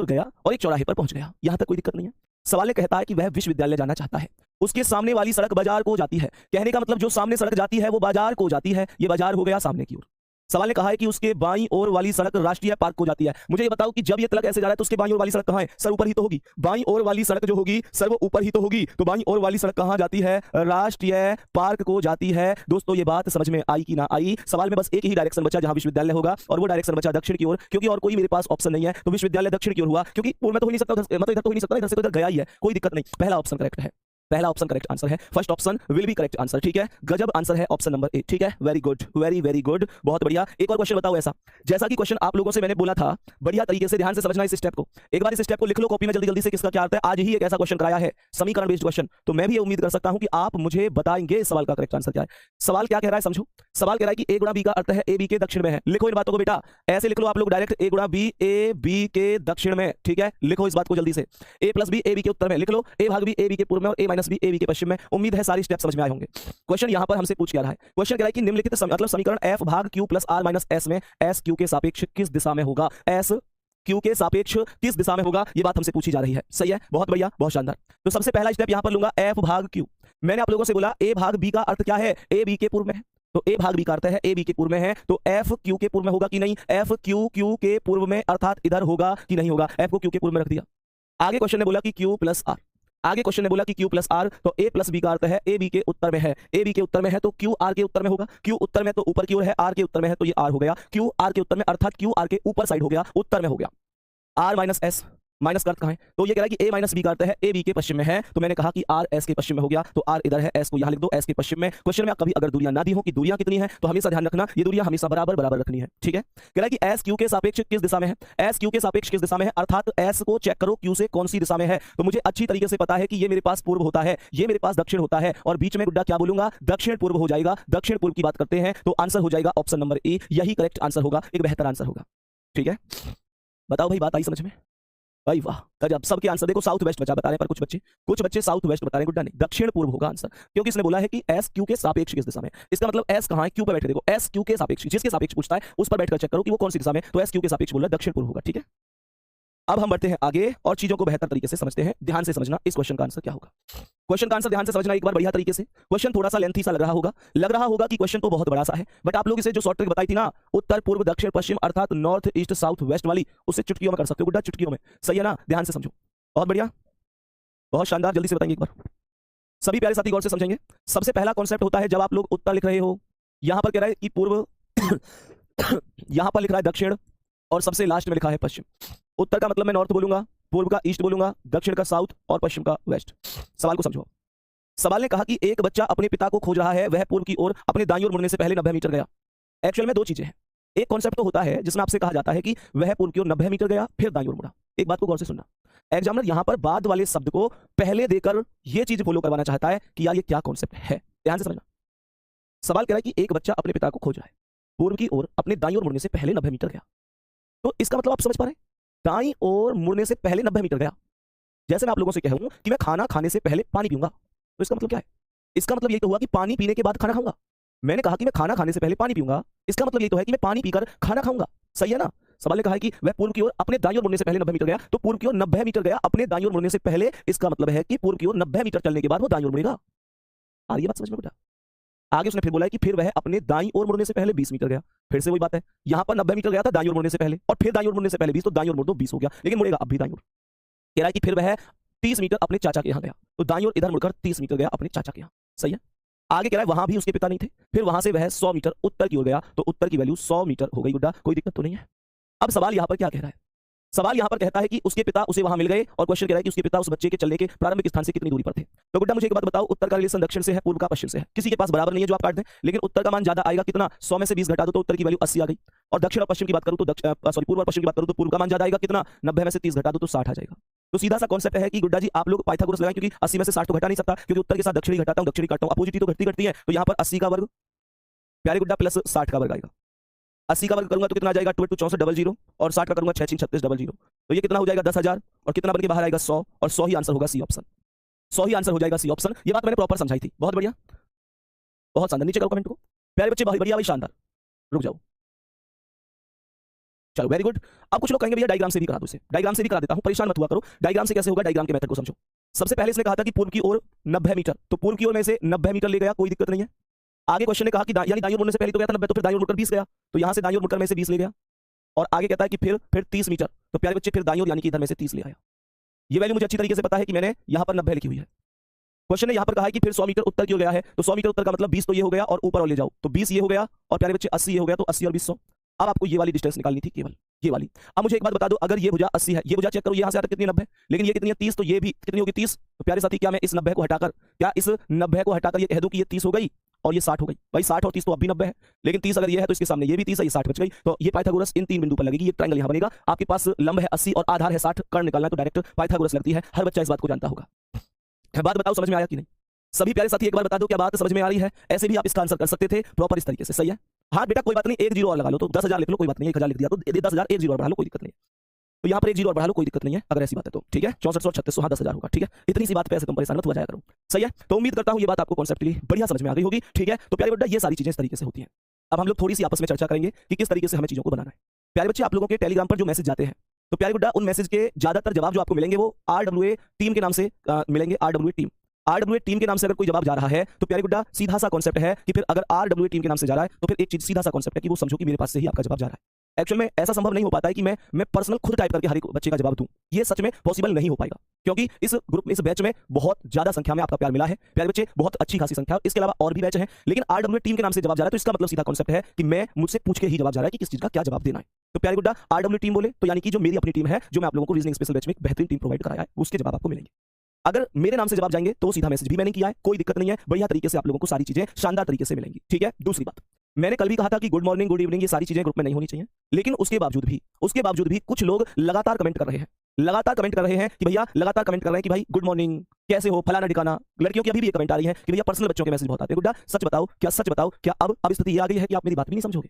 गया और एक चौराहे पर पहुंच गया, यहां तक कोई दिक्कत नहीं है। सवाल ने कहता है कि वह विश्वविद्यालय जाना चाहता है, उसके सामने वाली सड़क बाजार को जाती है। कहने का मतलब जो सामने सड़क जाती है वो बाजार को जाती है, ये बाजार हो गया सामने की ओर। सवाल ने कहा है कि उसके बाईं ओर वाली सड़क राष्ट्रीय पार्क को जाती है। मुझे ये बताओ कि जब ये तिलक ऐसे जा रहा है तो उसके बाईं ओर वाली सड़क कहां है? सर ऊपर ही तो होगी। बाईं ओर वाली सड़क जो होगी सर वो ऊपर ही तो होगी, तो बाईं ओर वाली सड़क कहां जाती है? राष्ट्रीय पार्क को जाती है। दोस्तों ये बात समझ में आई कि ना आई? सवाल में बस एक ही डायरेक्शन बचा जहां विश्वविद्यालय होगा, और वो डायरेक्शन बचा दक्षिण की ओर, क्योंकि और कोई मेरे पास ऑप्शन नहीं है, तो विश्वविद्यालय दक्षिण की ओर हुआ, क्योंकि पूर्व में तो हो नहीं सकता, मतलब इधर तो हो नहीं सकता, इधर से तो इधर गया ही है, कोई दिक्कत नहीं। पहला ऑप्शन करेक्ट है, पहला ऑप्शन करेक्ट आंसर है, first option will be correct answer. ठीक है, गजब आंसर है ऑप्शन नंबर ए। ठीक है, वेरी गुड, वेरी गुड, बहुत बढ़िया। एक और क्वेश्चन बताओ ऐसा, जैसा कि क्वेश्चन आप लोगों से मैंने बोला था, बढ़िया तरीके से ध्यान से समझना इस स्टेप को। एक बार इस स्टेप को लिख लो कॉपी में जल्दी से, किसका क्या अर्थ है। आज ही एक ऐसा क्वेश्चन कराया है, समीकरण बेस्ड क्वेश्चन, तो मैं भी ये उम्मीद कर सकता हूं कि आप मुझे बताएंगे इस सवाल का करेक्ट आंसर क्या है। सवाल क्या कह रहा है समझो, सवाल कह रहा है कि ए गुणा बी का अर्थ है ए बी के दक्षिण में है। लिखो इन बातों को बेटा, ऐसे लिख लो आप लोग डायरेक्ट, ए गुणा बी ए बी के दक्षिण में। ठीक है, लिखो इस बात को जल्दी से, ए प्लस बी ए बी के उत्तर में, लिख लो ए भाग बी ए बी के पूर्व में और ए माइनस बी ए बी के पश्चिम में। उम्मीद है सारी स्टेप समझ में आए होंगे। क्वेश्चन यहां पर हमसे पूछ क्या रहा है, क्वेश्चन कह रहा है कि निम्नलिखित मतलब समीकरण f भाग q plus r minus s में s q के सापेक्ष किस दिशा में होगा? s q के सापेक्ष किस दिशा में होगा, ये बात हमसे पूछी जा रही है। सही है, बहुत बढ़िया, बहुत शानदार। तो सबसे पहला स्टेप यहां पर लूंगा f भाग q। मैंने आप लोगों से बोला a भाग b का अर्थ क्या है? a b के पूर्व में है, तो a भाग b का अर्थ है a b के पूर्व में है, तो f q के पूर्व में होगा कि नहीं? f q के पूर्व में अर्थात इधर होगा कि नहीं होगा? f को q के पूर्व में रख दिया। आगे क्वेश्चन ने बोला कि q प्लस r, आगे क्वेश्चन ने बोला कि q प्लस r, तो a प्लस b का अर्थ है a b के उत्तर में है, a b के उत्तर में है तो q r के उत्तर में होगा। q उत्तर में तो ऊपर की ओर है, r के उत्तर में है तो ये r हो गया, q r के उत्तर में अर्थात q r के ऊपर साइड हो गया, उत्तर में हो गया। r माइनस s, माइनस का अर्थ कहां है? तो ये कह रहा है कि a माइनस बी का अर्थ है a b के पश्चिम में है, तो मैंने कहा कि r s के पश्चिम में हो गया, तो r इधर है, s को यहां लिख दो, s के पश्चिम में। क्वेश्चन में कभी अगर दूरियां ना दी हो कि दूरियां कितनी है, तो हमेशा ध्यान रखना ये दूरियां हमेशा बराबर रखनी है। ठीक है, कह रहा है कि s q के सापेक्ष किस दिशा में है? s q के सापेक्ष किस दिशा में है, अर्थात s को चेक करो q से कौन सी दिशा में है। तो मुझे अच्छी तरीके से पता है कि ये मेरे पास पूर्व होता है, ये मेरे पास दक्षिण होता है, और बीच में गुड्डा क्या बोलूंगा? दक्षिण पूर्व हो जाएगा। दक्षिण पूर्व की बात करते हैं तो आंसर हो जाएगा ऑप्शन नंबर ए, यही करेक्ट आंसर होगा, एक बेहतर आंसर होगा। ठीक है, बताओ भाई, बात आई समझ में? भाई वाह गजब, सबके आंसर देखो साउथ वेस्ट बता रहे हैं, पर कुछ बच्चे साउथ वेस्ट बता रहे हैं, गुड्डा नहीं, दक्षिण पूर्व होगा आंसर, क्योंकि इसने बोला है कि एस क्यू के सापेक्ष किस दिशा में। इसका मतलब एस कहां है? क्यू पर बैठ के देखो, एस क्यू के सापेक्ष, जिसके सापेक्ष पूछता है उस पर बैठकर चेक करो कि वो कौन सी दिशा में, तो एस क्यू के सापेक्ष बोल रहा है दक्षिण पूर्व होगा। ठीक है, अब हम बढ़ते हैं आगे और चीजों को बेहतर तरीके से समझते हैं। ध्यान से समझना इस क्वेश्चन का आंसर क्या होगा। क्वेश्चन का आंसर ध्यान से समझना एक बार बढ़िया तरीके से। क्वेश्चन थोड़ा सा लेंथी सा लग रहा होगा कि क्वेश्चन तो बहुत बड़ा सा है, बट आप लोग इसे जो शॉर्ट ट्रिक बताई थी ना, उत्तर पूर्व दक्षिण पश्चिम अर्थात नॉर्थ ईस्ट साउथ वेस्ट वाली, उससे चुटकियों में कर सकते हो गुड्डा, चुटकियों में। सही है ना? ध्यान से समझो, बहुत बढ़िया, बहुत शानदार, जल्दी से बताएंगे एक बार, सभी प्यारे साथी गौर से समझेंगे। सबसे पहला कॉन्सेप्ट होता है जब आप लोग उत्तर लिख रहे हो, यहां पर कह रहा है कि पूर्व यहां पर लिख रहा है दक्षिण, और सबसे लास्ट में लिखा है पश्चिम। उत्तर का मतलब मैं नॉर्थ बोलूंगा, पूर्व का ईस्ट बोलूंगा, दक्षिण का साउथ और पश्चिम का वेस्ट। सवाल को समझो। सवाल ने कहा कि एक बच्चा अपने पिता को खोज रहा है, वह पूर्व की ओर अपने दाईं ओर मुड़ने से पहले 90 मीटर गया। एक्चुअल में दो चीजें हैं, एक कॉन्सेप्ट तो होता है जिसमें आपसे कहा जाता है कि वह पूर्व की ओर 90 मीटर गया फिर दाईं ओर मुड़ा। एक बात को गौर से सुनना, एग्जामिनर यहां पर बाद वाले शब्द को पहले देकर यह चीज फॉलो करवाना चाहता है कि यार ये क्या कॉन्सेप्ट है। ध्यान से समझना, सवाल कह रहा है कि एक बच्चा अपने पिता को खोज रहा है, पूर्व की ओर अपने दाईं ओर मुड़ने से पहले 90 मीटर गया। तो इसका मतलब आप समझ पा रहे हैं, दाईं ओर मुड़ने से पहले 90 मीटर गया। जैसे मैं आप लोगों से कहूं कि मैं खाना खाने से पहले पानी पीऊंगा, तो इसका मतलब क्या है? इसका मतलब ये तो हुआ कि पानी पीने के बाद खाना खाऊंगा। मैंने कहा कि मैं खाना खाने से पहले पानी पीऊंगा, इसका मतलब ये तो है कि मैं पानी पीकर खाना खाऊंगा। सही है ना? सवाल ने कहा है कि वह पूर्व की ओर अपने दाईं ओर मुड़ने से पहले 90 मीटर गया, तो पूर्व की ओर 90 मीटर गया अपने दाईं ओर मुड़ने से पहले, इसका मतलब है कि पूर्व की ओर 90 मीटर चलने के बाद वो दाईं ओर मुड़ेगा। आ रही है बात समझ में बेटा? आगे उसने फिर बोला है कि फिर वह अपने दाईं ओर मुड़ने से पहले 20 मीटर गया। फिर से वही बात है, यहां पर 90 मीटर गया था दाईं ओर मुड़ने से पहले, और फिर दाईं ओर मुड़ने से पहले 20, तो दाईं ओर मुड़ दो 20 हो गया, लेकिन मुड़ेगा अब भी दाईं ओर। कह रहा है कि फिर वह 30 मीटर अपने चाचा के यहाँ गया, तो दाईं ओर इधर मुड़कर 30 मीटर गया अपने चाचा के यहाँ। सही है? आगे कह रहा है वहां भी उसके पिता नहीं थे, फिर वहां से वह 100 मीटर उत्तर की ओर गया, तो उत्तर की वैल्यू 100 मीटर हो गई गुड्डा, कोई दिक्कत तो नहीं है। अब सवाल यहां पर क्या कह रहा है? सवाल यहां पर कहता है कि उसके पिता उसे वहां मिल गए, और क्वेश्चन कह रहा है कि उसके पिता उस बच्चे के चलने के प्रारंभिक स्थान से कितनी दूरी पर थे। तो गुड्डा मुझे एक बात बताओ, उत्तर का रिलेशन दक्षिण से है, पूर्व का पश्चिम से है, किसी के पास बराबर नहीं है जो आप काट दें, लेकिन उत्तर का मान ज्यादा आएगा कितना? 100 में से 20 घटा दो तो उत्तर की वैल्यू 80 आ गई, और दक्षिण और पश्चिम की बात करूं तो पूर्व और पश्चिम की बात करूं तो पूर्व का मान ज्यादा आएगा कितना? 90 में से 30 घटा दो तो 60 आ जाएगा। तो सीधा सा कॉन्सेप्ट है कि गुड्डा जी आप लोग पाइथागोरस लगाएं, क्योंकि 80 में से 60 तो घटा नहीं सकता, क्योंकि उत्तर के साथ दक्षिणी घटाता हूं, दक्षिणी काटता हूं, अपोजिट तो घटती घटती है, तो यहां पर 80 का वर्ग प्यारे गुड्डा प्लस 60 का वर्ग आएगा। 80 का वर्ग करूंगा तो कितना आ जाएगा 2 8 64 00, और 60 का करूंगा 6 6 36 00, तो ये कितना हो जाएगा 10,000, और कितना बन के बाहर आएगा 100, और 100 ही आंसर होगा सी ऑप्शन। 100 ही आंसर हो जाएगा सी ऑप्शन। ये बात मैंने प्रॉपर समझाई थी, बहुत बढ़िया, बहुत शानदार। नीचे करो कमेंट को प्यारे बच्चे, बहुत बढ़िया भाई, शानदार। रुक जाओ, चलो वेरी गुड। अब कुछ लोग कहेंगे भैया डायग्राम से भी करा दो, इसे डायग्राम से भी करा देता हूं, परेशान मत हुआ करो। डायग्राम से कैसे होगा, डायग्राम के मेथड को समझो। सबसे पहले इसने कहा था कि पूर्व की ओर 90 मीटर, तो पूर्व की ओर में से 90 मीटर ले गया, कोई दिक्कत नहीं है। आगे क्वेश्चन ने कहा कि यानी दाईं ओर मुड़ने से पहले तो गया था 90, तो फिर दाईं ओर मुड़कर 20 गया, तो यहां से दाईं ओर मुड़कर में से 20 ले गया। और आगे कहता है कि फिर 30 मीटर, तो प्यारे बच्चे फिर दाईं ओर यानी कि इधर में से 30 ले आया। ये वैल्यू मुझे अच्छी तरीके से पता है कि मैंने यहां पर 90 लिखी हुई है। क्वेश्चन ने यहां पर कहा है कि फिर 100 मीटर उत्तर की ओर गया है, तो 100 मीटर उत्तर का मतलब 20 तो ये हो गया, और ऊपर और ले जाओ तो 20 ये हो गया, और प्यारे बच्चे 80 ये हो गया, तो 80 और 20 100। अब आपको ये वाली डिस्टेंस निकालनी थी, केवल ये वाली। अब मुझे एक बात बता दो, अगर ये भुजा 80 है, ये भुजा चेक करो यहां से आता कितनी 90, लेकिन ये कितनी है 30, तो ये भी कितनी होगी 30। तो प्यारे साथी क्या मैं इस 90 को हटाकर, ये कह दूं कि ये 30 हो गई और ये 60 हो गई? भाई 60 और 30 तो अब भी 90 है, लेकिन 30 अगर ये है तो इसके सामने ये भी 30 है, ये 60 बच गई। तो ये पाइथागोरस इन 3 बिंदु पर लगेगी, ये ट्रायंगल यहां बनेगा। आपके पास लंब है 80 और आधार है 60, कर्ण निकालना है तो डायरेक्ट पाइथागोरस लगती है। हर बच्चा इस बात को जानता होगा। बात बताओ समझ में आया कि नहीं? सभी प्यारे साथी एक बार बता दो क्या बात समझ में आ रही है? ऐसे भी आप इसका आंसर कर सकते थे प्रॉपर इस तरीके से, सही है? हाँ बेटा कोई बात नहीं, एक जीरो और लगा लो, तो 10,000 लिख लो, कोई बात नहीं, 1,000 लिख दिया तो 10,000, एक जीरो और बढ़ा लो, कोई दिक्कत नहीं है। तो यहाँ पर एक जीरो और बढ़ा लो, कोई दिक्कत नहीं है, अगर ऐसी बात है तो ठीक है। 6400 3600, हाँ 10,000 होगा, ठीक है। इतनी सी बात पे ऐसे तुम परेशान मत हुआ जाया करो, सही है? तो उम्मीद करता हूँ ये बात आपको कॉन्सेप्टली बढ़िया समझ में आ गई होगी, ठीक है। तो प्यारे बड्डा ये सारी चीजें इस तरीके से होती हैं। अब हम लोग थोड़ी सी आपस में चर्चा करेंगे कि किस तरीके से हमें चीजों को बनाना है। प्यारे बच्चे आप लोगों के टेलीग्राम पर जो मैसेज जाते हैं, तो प्यारे गुड्डा उन मैसेज के ज्यादातर जवाब जो आपको मिलेंगे वो RWA टीम के नाम से मिलेंगे। RWA टीम के नाम से अगर कोई जवाब जा रहा है तो प्यारे गुड्डा सीधा सा कॉन्सेप्ट है कि फिर अगर RWA टीम के नाम से जा रहा है तो फिर एक चीज सीधा सा कॉन्सेप्ट है कि वो समझो कि मेरे पास से ही आपका जवाब जा रहा है। एक्चुअल में ऐसा संभव नहीं हो पाता है कि मैं पर्सनल खुद टाइप करके हर एक बच्चे का जवाब दूं, ये सच में पॉसिबल नहीं हो पाएगा, क्योंकि इस ग्रुप में, इस बैच में बहुत ज्यादा संख्या में आपका प्यार मिला है प्यारे बच्चे, बहुत अच्छी खासी संख्या। इसके अलावा और भी बैच हैं, लेकिन RWA टीम के नाम से जवाब जा रहा है तो इसका मतलब सीधा कॉन्सेप्ट है कि मैं मुझसे पूछ के ही जवाब जा रहा है कि किस चीज का क्या जवाब देना है। तो प्यारे गुड्डा RWA टीम बोले तो यानी कि जो मेरी अपनी टीम है, जो मैं आप लोगों को रीजनिंग स्पेशल बैच में एक बेहतरीन टीम प्रोवाइड कराया है, उसके जवाब आपको मिलेंगे। अगर मेरे नाम से जवाब जाएंगे तो सीधा मैसेज भी मैंने किया है, कोई दिक्कत नहीं है, बढ़िया तरीके से आप लोगों को सारी चीजें शानदार तरीके से मिलेंगी, ठीक है। दूसरी बात, मैंने कल भी कहा था कि गुड मॉर्निंग गुड इवनिंग ये सारी चीजें ग्रुप में नहीं होनी चाहिए, लेकिन उसके बावजूद भी कुछ लोग लगातार कमेंट कर रहे हैं, कि भैया लगातार कमेंट कर रहे हैं कि भाई गुड मॉर्निंग कैसे हो फलाना ठिकाना। लड़कियों की अभी भी ये कमेंट आ रही है कि भैया पर्सनल बच्चों के मैसेज बहुत आते हैं। गुड्डा सच बताओ क्या अब स्थिति ये आ गई है कि आप मेरी बात भी नहीं समझोगे?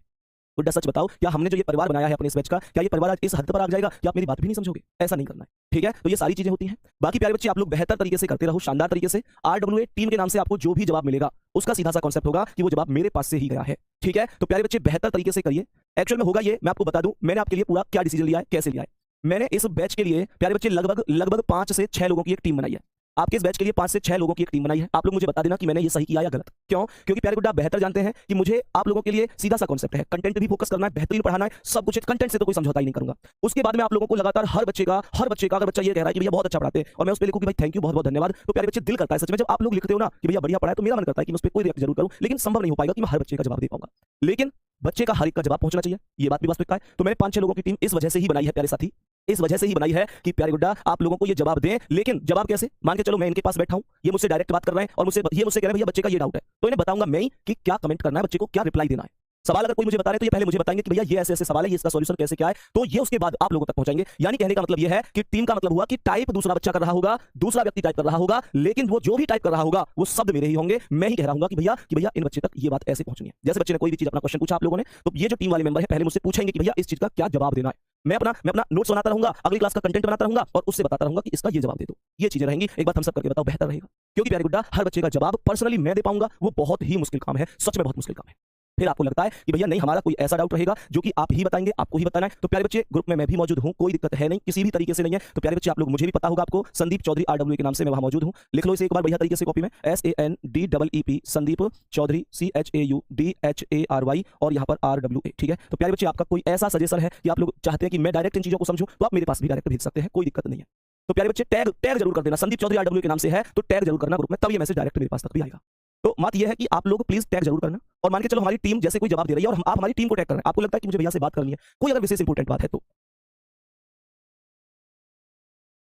गुड्डा सच बताओ क्या हमने जो ये परिवार बनाया है अपने इस बैच का, क्या ये परिवार आज इस हद पर आ जाएगा कि आप मेरी बात भी नहीं समझोगे? ऐसा नहीं करना है, ठीक है। तो ये सारी चीजें होती हैं। बाकी प्यारे बच्चे आप लोग बेहतर तरीके से करते रहो, शानदार तरीके से। RWA टीम के नाम से आपको जो भी जवाब मिलेगा उसका सीधा सा कॉन्सेप्ट होगा कि वो जवाब मेरे पास से ही गया है, ठीक है। तो प्यारे बच्चे बेहतर तरीके से करिए। एक्चुअल में होगा ये, मैं आपको बता दूं मैंने आपके लिए पूरा क्या डिसीजन लिया है, कैसे लिया है। मैंने इस बैच के लिए प्यारे बच्चे लगभग 5 से 6 लोगों की एक टीम बनाई है। आपके इस बैच के लिए 5 से 6 लोगों की एक टीम बनाई है। आप लोग मुझे बता देना कि मैंने ये सही किया या गलत। क्यों? क्योंकि प्यारे गुड्डा बेहतर जानते हैं कि मुझे आप लोगों के लिए सीधा सा कॉन्सेप्ट है, कंटेंट भी फोकस करना है, बेहतरीन पढ़ाना है, सब कुछ कंटेंट से तो कोई समझौता ही नहीं करूंगा। उसके बाद में आप लोगों को लगातार हर बच्चे का अगर बच्चा ये कह रहा है कि भैया बहुत अच्छा पढ़ाते हैं और मैं उस पर लिखूं कि भाई थैंक यू बहुत बहुत धन्यवाद, तो प्यारे बच्चे दिल करता है सच में जब आप लोग लिखते हो ना कि भैया बढ़िया पढ़ा है, तो मेरा मन करता है कि मैं उस पर कोई रिएक्ट जरूर करूं, लेकिन संभव नहीं हो पाएगा कि मैं हर बच्चे का जवाब दे पाऊंगा। लेकिन बच्चे का हर एक का जवाब पहुंचना चाहिए, ये बात भी वास्तविकता है। तो मैंने 5-6 लोगों की टीम इस वजह से ही बनाई है प्यारे साथी, इस वजह से ही बनाई है कि प्यारे गुड्डा आप लोगों को ये जवाब दें। लेकिन जवाब कैसे? मान के चलो मैं इनके पास बैठा हूं, ये मुझसे डायरेक्ट बात कर रहे हैं और मुझसे कह रहे हैं भैया बच्चे का ये डाउट है, तो इन्हें बताऊंगा मैं ही कि क्या कमेंट करना है, बच्चे को क्या रिप्लाई देना है। सवाल अगर कोई मुझे बता रहे तो ये पहले मुझे बताएंगे कि भैया ये ऐसे ऐसे सवाल है, ये इसका सॉल्यूशन कैसे क्या है, तो ये उसके बाद आप लोगों तक पहुंचाएंगे। यानी कहने का मतलब ये है कि टीम का मतलब हुआ कि टाइप दूसरा बच्चा कर रहा होगा, दूसरा व्यक्ति टाइप कर रहा होगा, लेकिन वो जो भी टाइप कर रहा होगा वो शब्द मेरे ही होंगे। मैं ही कह रहा हूं कि भैया इन बच्चे तक ये बात ऐसे पहुंचनी है। जैसे बच्चे ने कोई भी चीज अपना क्वेश्चन पूछा आप लोगों ने, तो ये जो टीम वाले मेंबर है पहले मुझसे पूछेंगे कि भैया इस चीज का क्या जवाब देना है। मैं अपना नोट्स बनाता रहूंगा, अगली क्लास का कंटेंट बनाता रहूंगा और उससे बताता रहूंगा कि इसका ये जवाब दे दो। ये चीजें रहेंगी, एक बात हम सब करके बताओ बेहतर रहेगा, क्योंकि प्यारे गुड्डा हर बच्चे का जवाब पर्सनली मैं दे पाऊंगा वो बहुत ही मुश्किल काम है, सच में बहुत मुश्किल काम है। फिर आपको लगता है कि भैया नहीं हमारा कोई ऐसा डाउट रहेगा जो कि आप ही बताएंगे, आपको ही बताना है, तो प्यारे बच्चे ग्रुप में मैं भी मौजूद हूं, कोई दिक्कत है नहीं, किसी भी तरीके से नहीं है। तो प्यारे बच्चे आप लोग मुझे भी पता होगा, आपको संदीप चौधरी RWA के नाम से मैं वहां मौजूद हूं, लिख लो इसे एक बार बढ़िया तरीके से कॉपी में, SANDEEP संदीप चौधरी CHAUDHARY और यहाँ पर RWA, ठीक है। तो प्यारे बच्चे आपका कोई ऐसा सजेशन है कि आप लोग चाहते हैं कि मैं डायरेक्ट इन चीजों को समझूं, तो आप मेरे पास भी डायरेक्ट भेज सकते हैं, कोई दिक्कत नहीं है। तो प्यारे बच्चे टैग जरूर कर देना, संदीप चौधरी RWA के नाम से है तो टैग जरूर करना ग्रुप में, तब ये मैसेज डायरेक्ट मेरे पास तक भी आएगा। तो बात यह है कि आप लोग प्लीज टैग जरूर करना, और मान के चलो हमारी टीम जैसे कोई जवाब दे रही है और आप हमारी टीम को टैग कर रहे हैं, आपको लगता है कि मुझे भैया से बात करनी है, कोई अगर विशेष इंपॉर्टेंट बात है तो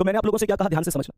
मैंने आप लोगों से क्या कहा ध्यान से समझना।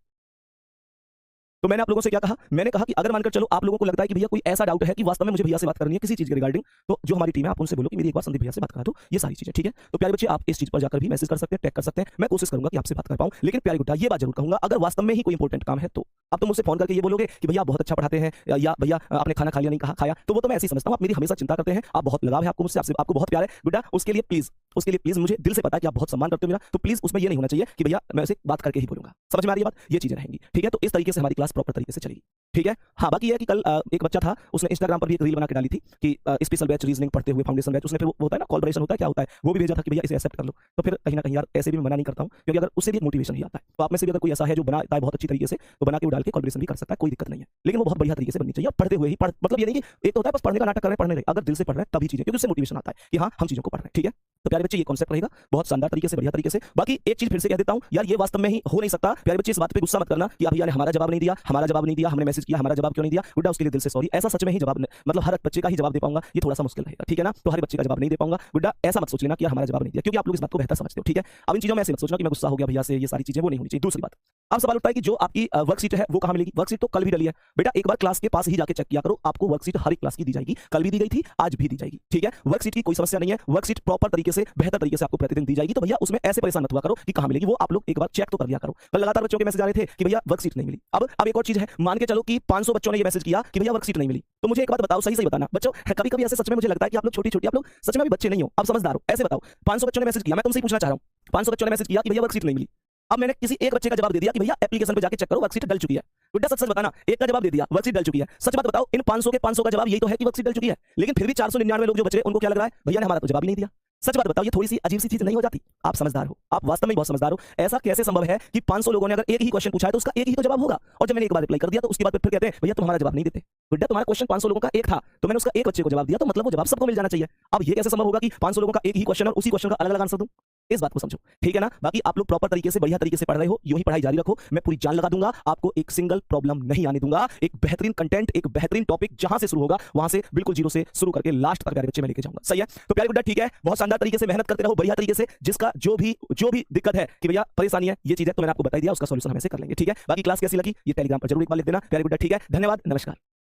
तो मैंने आप लोगों से क्या कहा, मैंने कहा कि अगर मानकर चलो आप लोगों को लगता है कि भैया कोई ऐसा डाउट है कि वास्तव में मुझे भैया से बात करनी है किसी चीज के रिगार्डिंग, तो जो हमारी टीम है आप उनसे बोलो कि मेरी एक बार संदीप भैया से बात करा दो, ये सारी चीजें, ठीक है। तो प्यारे बच्चे आप इस चीज पर जाकर भी मैसेज कर सकते हैं, टैग कर सकते हैं, मैं कोशिश करूंगा कि आपसे बात कर पाऊं। लेकिन प्यारे गुड्डा ये बात जरूर कहूंगा, अगर वास्तव में ही कोई इंपॉर्टेंट काम है तो अब तुम मुझसे फोन करके ये बोलोगे कि भैया बहुत अच्छा पढ़ाते हैं या भैया आपने खाना खा लिया नहीं कहा खाया, तो वो तो मैं ऐसे ही समझता हूं, आप मेरी हमेशा चिंता करते हैं, आप बहुत लगाव है आपको मुझसे, आपको बहुत प्यार है गुड्डा, उसके लिए प्लीज मुझे दिल से पता है कि आप बहुत सम्मान करते हो मेरा, तो प्लीज उसमें ये नहीं होना चाहिए कि भैया मैं उसे बात करके ही बोलूंगा। समझ में आ रही है बात, ये चीजें रहेंगी, ठीक है। तो इस तरीके से हमारी क्लास प्रॉपर तरीके से चलेगी, ठीक है। हाँ, बाकी ये है कि कल एक बच्चा था, उसने इंस्टाग्राम पर भी एक रील बना के डाली थी कि स्पेशल बैच रीजनिंग पढ़ते हुए फाउंडेशन बैच, उसने फिर वो होता है ना कोलैबोरेशन होता है, क्या होता है, वो भी भेजा था कि भैया इसे एक्सेप्ट कर लो। तो फिर कहीं ना कहीं यार ऐसे भी मैं मना नहीं करता हूँ, क्योंकि अगर उससे भी एक मोटिवेशन ही आता है, तो आप में से भी अगर कोई ऐसा है जो बनाता है बहुत अच्छी तरीके से, तो बना के वो डाल के कोलैबोरेशन भी कर सकता है, कोई दिक्कत नहीं है, लेकिन वो बहुत बढ़िया तरीके से बननी चाहिए, पढ़ते हुए ही मतलब ये नहीं कि एक तो होता है बस पढ़ने का नाटक कर रहे हैं, पढ़ने रहे, अगर दिल से पढ़ रहे हैं तभी चीजें, क्योंकि उससे मोटिवेशन आता है कि हाँ हम चीजों को पढ़ रहे हैं, ठीक है। तो प्यारे बच्चे ये कॉन्सेप्ट रहेगा बहुत शानदार तरीके से, बढ़िया तरीके से। बाकी एक चीज फिर से कह देता हूं यार, ये वास्तव में ही हो नहीं सकता। प्यारे बच्चे इस बात पे गुस्सा मत करना कि भैया ने हमारा जवाब नहीं दिया, हमने मैसेज किया, हमारा जवाब क्यों नहीं दिया, गुड्डा उसके लिए दिल से सॉरी। ऐसा सच में ही जवाब मतलब हर बच्चे का ही जवाब दे पाऊंगा ये थोड़ा सा मुश्किल रहेगा, ठीक है ना। तो हर बच्चे का जवाब नहीं दे पाऊंगा गुड्डा, ऐसा मत सोच लेना कि यार हमारा जवाब नहीं दिया, क्योंकि आप लोग इस बात को बेहतर समझते हो, ठीक है। अब इन चीजों में ऐसे मत सोचना कि मैं गुस्सा हो गया भैया से, ये सारी चीजें वो नहीं होनी चाहिए। दूसरी बात, अब सवाल उठता है कि जो आपकी वर्कशीट है वो कहां मिलेगी। वर्कशीट तो कल भी डली है बेटा, एक बार क्लास के पास ही जाके चेक किया करो, आपको वर्कशीट हर एक क्लास की दी जाएगी, कल भी दी गई थी, आज भी दी जाएगी, ठीक है। वर्कशीट की कोई समस्या नहीं है, वर्कशीट प्रॉपर तरीके से बेहतर तरीके से आपको प्रतिदिन दी जाएगी, तो भैया उसमें ऐसे परेशान मत हुआ करो कि कहां मिलेगी, वो आप लोग एक बार चेक तो कर लिया करो। कल लगातार बच्चों के मैसेज आ रहे थे कि भैया वर्कशीट नहीं मिली। अब एक और चीज है, मान के चलो कि 500 बच्चों ने ये मैसेज किया कि भैया वर्कशीट नहीं मिली, तो मुझे एक बात बताओ, सही सही बताना बच्चों, कभी कभी ऐसे सच में मुझे लगता है कि आप लोग छोटी आप लोग सच में भी बच्चे नहीं हो, आप समझदार हो। ऐसे बताओ 500 बच्चों ने मैसेज किया, मैं तुमसे पूछना चाह रहा हूं, 500 बच्चों ने मैसेज किया कि भैया वर्कशीट नहीं मिली, अब मैंने किसी एक बच्चे का जवाब दे दिया कि भैया एप्लीकेशन पे जाके चेक करो वर्कशीट डल चुकी है। गुड्डा सच बताना, एक का जवाब दे दिया वर्कशीट डल चुकी है, सच बात बताओ इन 500 के 500 का जवाब यही तो है कि वर्कशीट डल चुकी है, लेकिन फिर भी 499 लोग जो बच रहे उनको क्या लग रहा है, भैया ने हमारा तो जवाब ही नहीं दिया। सच बात बताओ, ये थोड़ी सी अजीब सी चीज नहीं हो जाती। आप समझदार हो, आप वास्तव में बहुत समझदार हो। ऐसा कैसे संभव है कि 500 लोगों ने अगर एक ही क्वेश्चन पूछा है तो उसका एक ही तो जवाब होगा, और जब मैंने एक बार रिप्लाई कर दिया तो उसके बाद फिर कहते हैं भैया तुम हमारा जवाब नहीं देते। गुड्डा तुम्हारा क्वेश्चन 500 लोगों का एक था, तो मैंने उसका एक बच्चे को जवाब दिया, तो मतलब वो जवाब सबको मिल जाना चाहिए। अब ये कैसे संभव होगा कि 500 लोगों का एक ही क्वेश्चन और उसी क्वेश्चन का अलग अलग आंसर दूं, इस बात को समझो, ठीक है ना। बाकी आप लोग प्रॉपर तरीके से बढ़िया तरीके से पढ़ रहे हो, यूं ही पढ़ाई जारी रखो, मैं पूरी जान लगा दूंगा, आपको एक सिंगल प्रॉब्लम नहीं आने दूंगा। एक बेहतरीन कंटेंट, एक बेहतरीन टॉपिक जहां से शुरू होगा वहां से बिल्कुल जीरो से शुरू करके लास्ट तक प्यारे बच्चे मैं लेके जाऊंगा, सही है। तो प्यारे गुड्डा ठीक है, बहुत शानदार तरीके से मेहनत करते रहो, बढ़िया तरीके से, जिसका जो भी दिक्कत है कि भैया परेशानी है, ये चीज है तो मैंने आपको बता दिया, उसका सॉल्यूशन हमें से कर लेंगे, ठीक है। बाकी क्लास कैसी लगी ये टेलीग्राम पर जरूर एक बार लिख देना प्यारे गुड्डा, ठीक है। धन्यवाद, नमस्कार।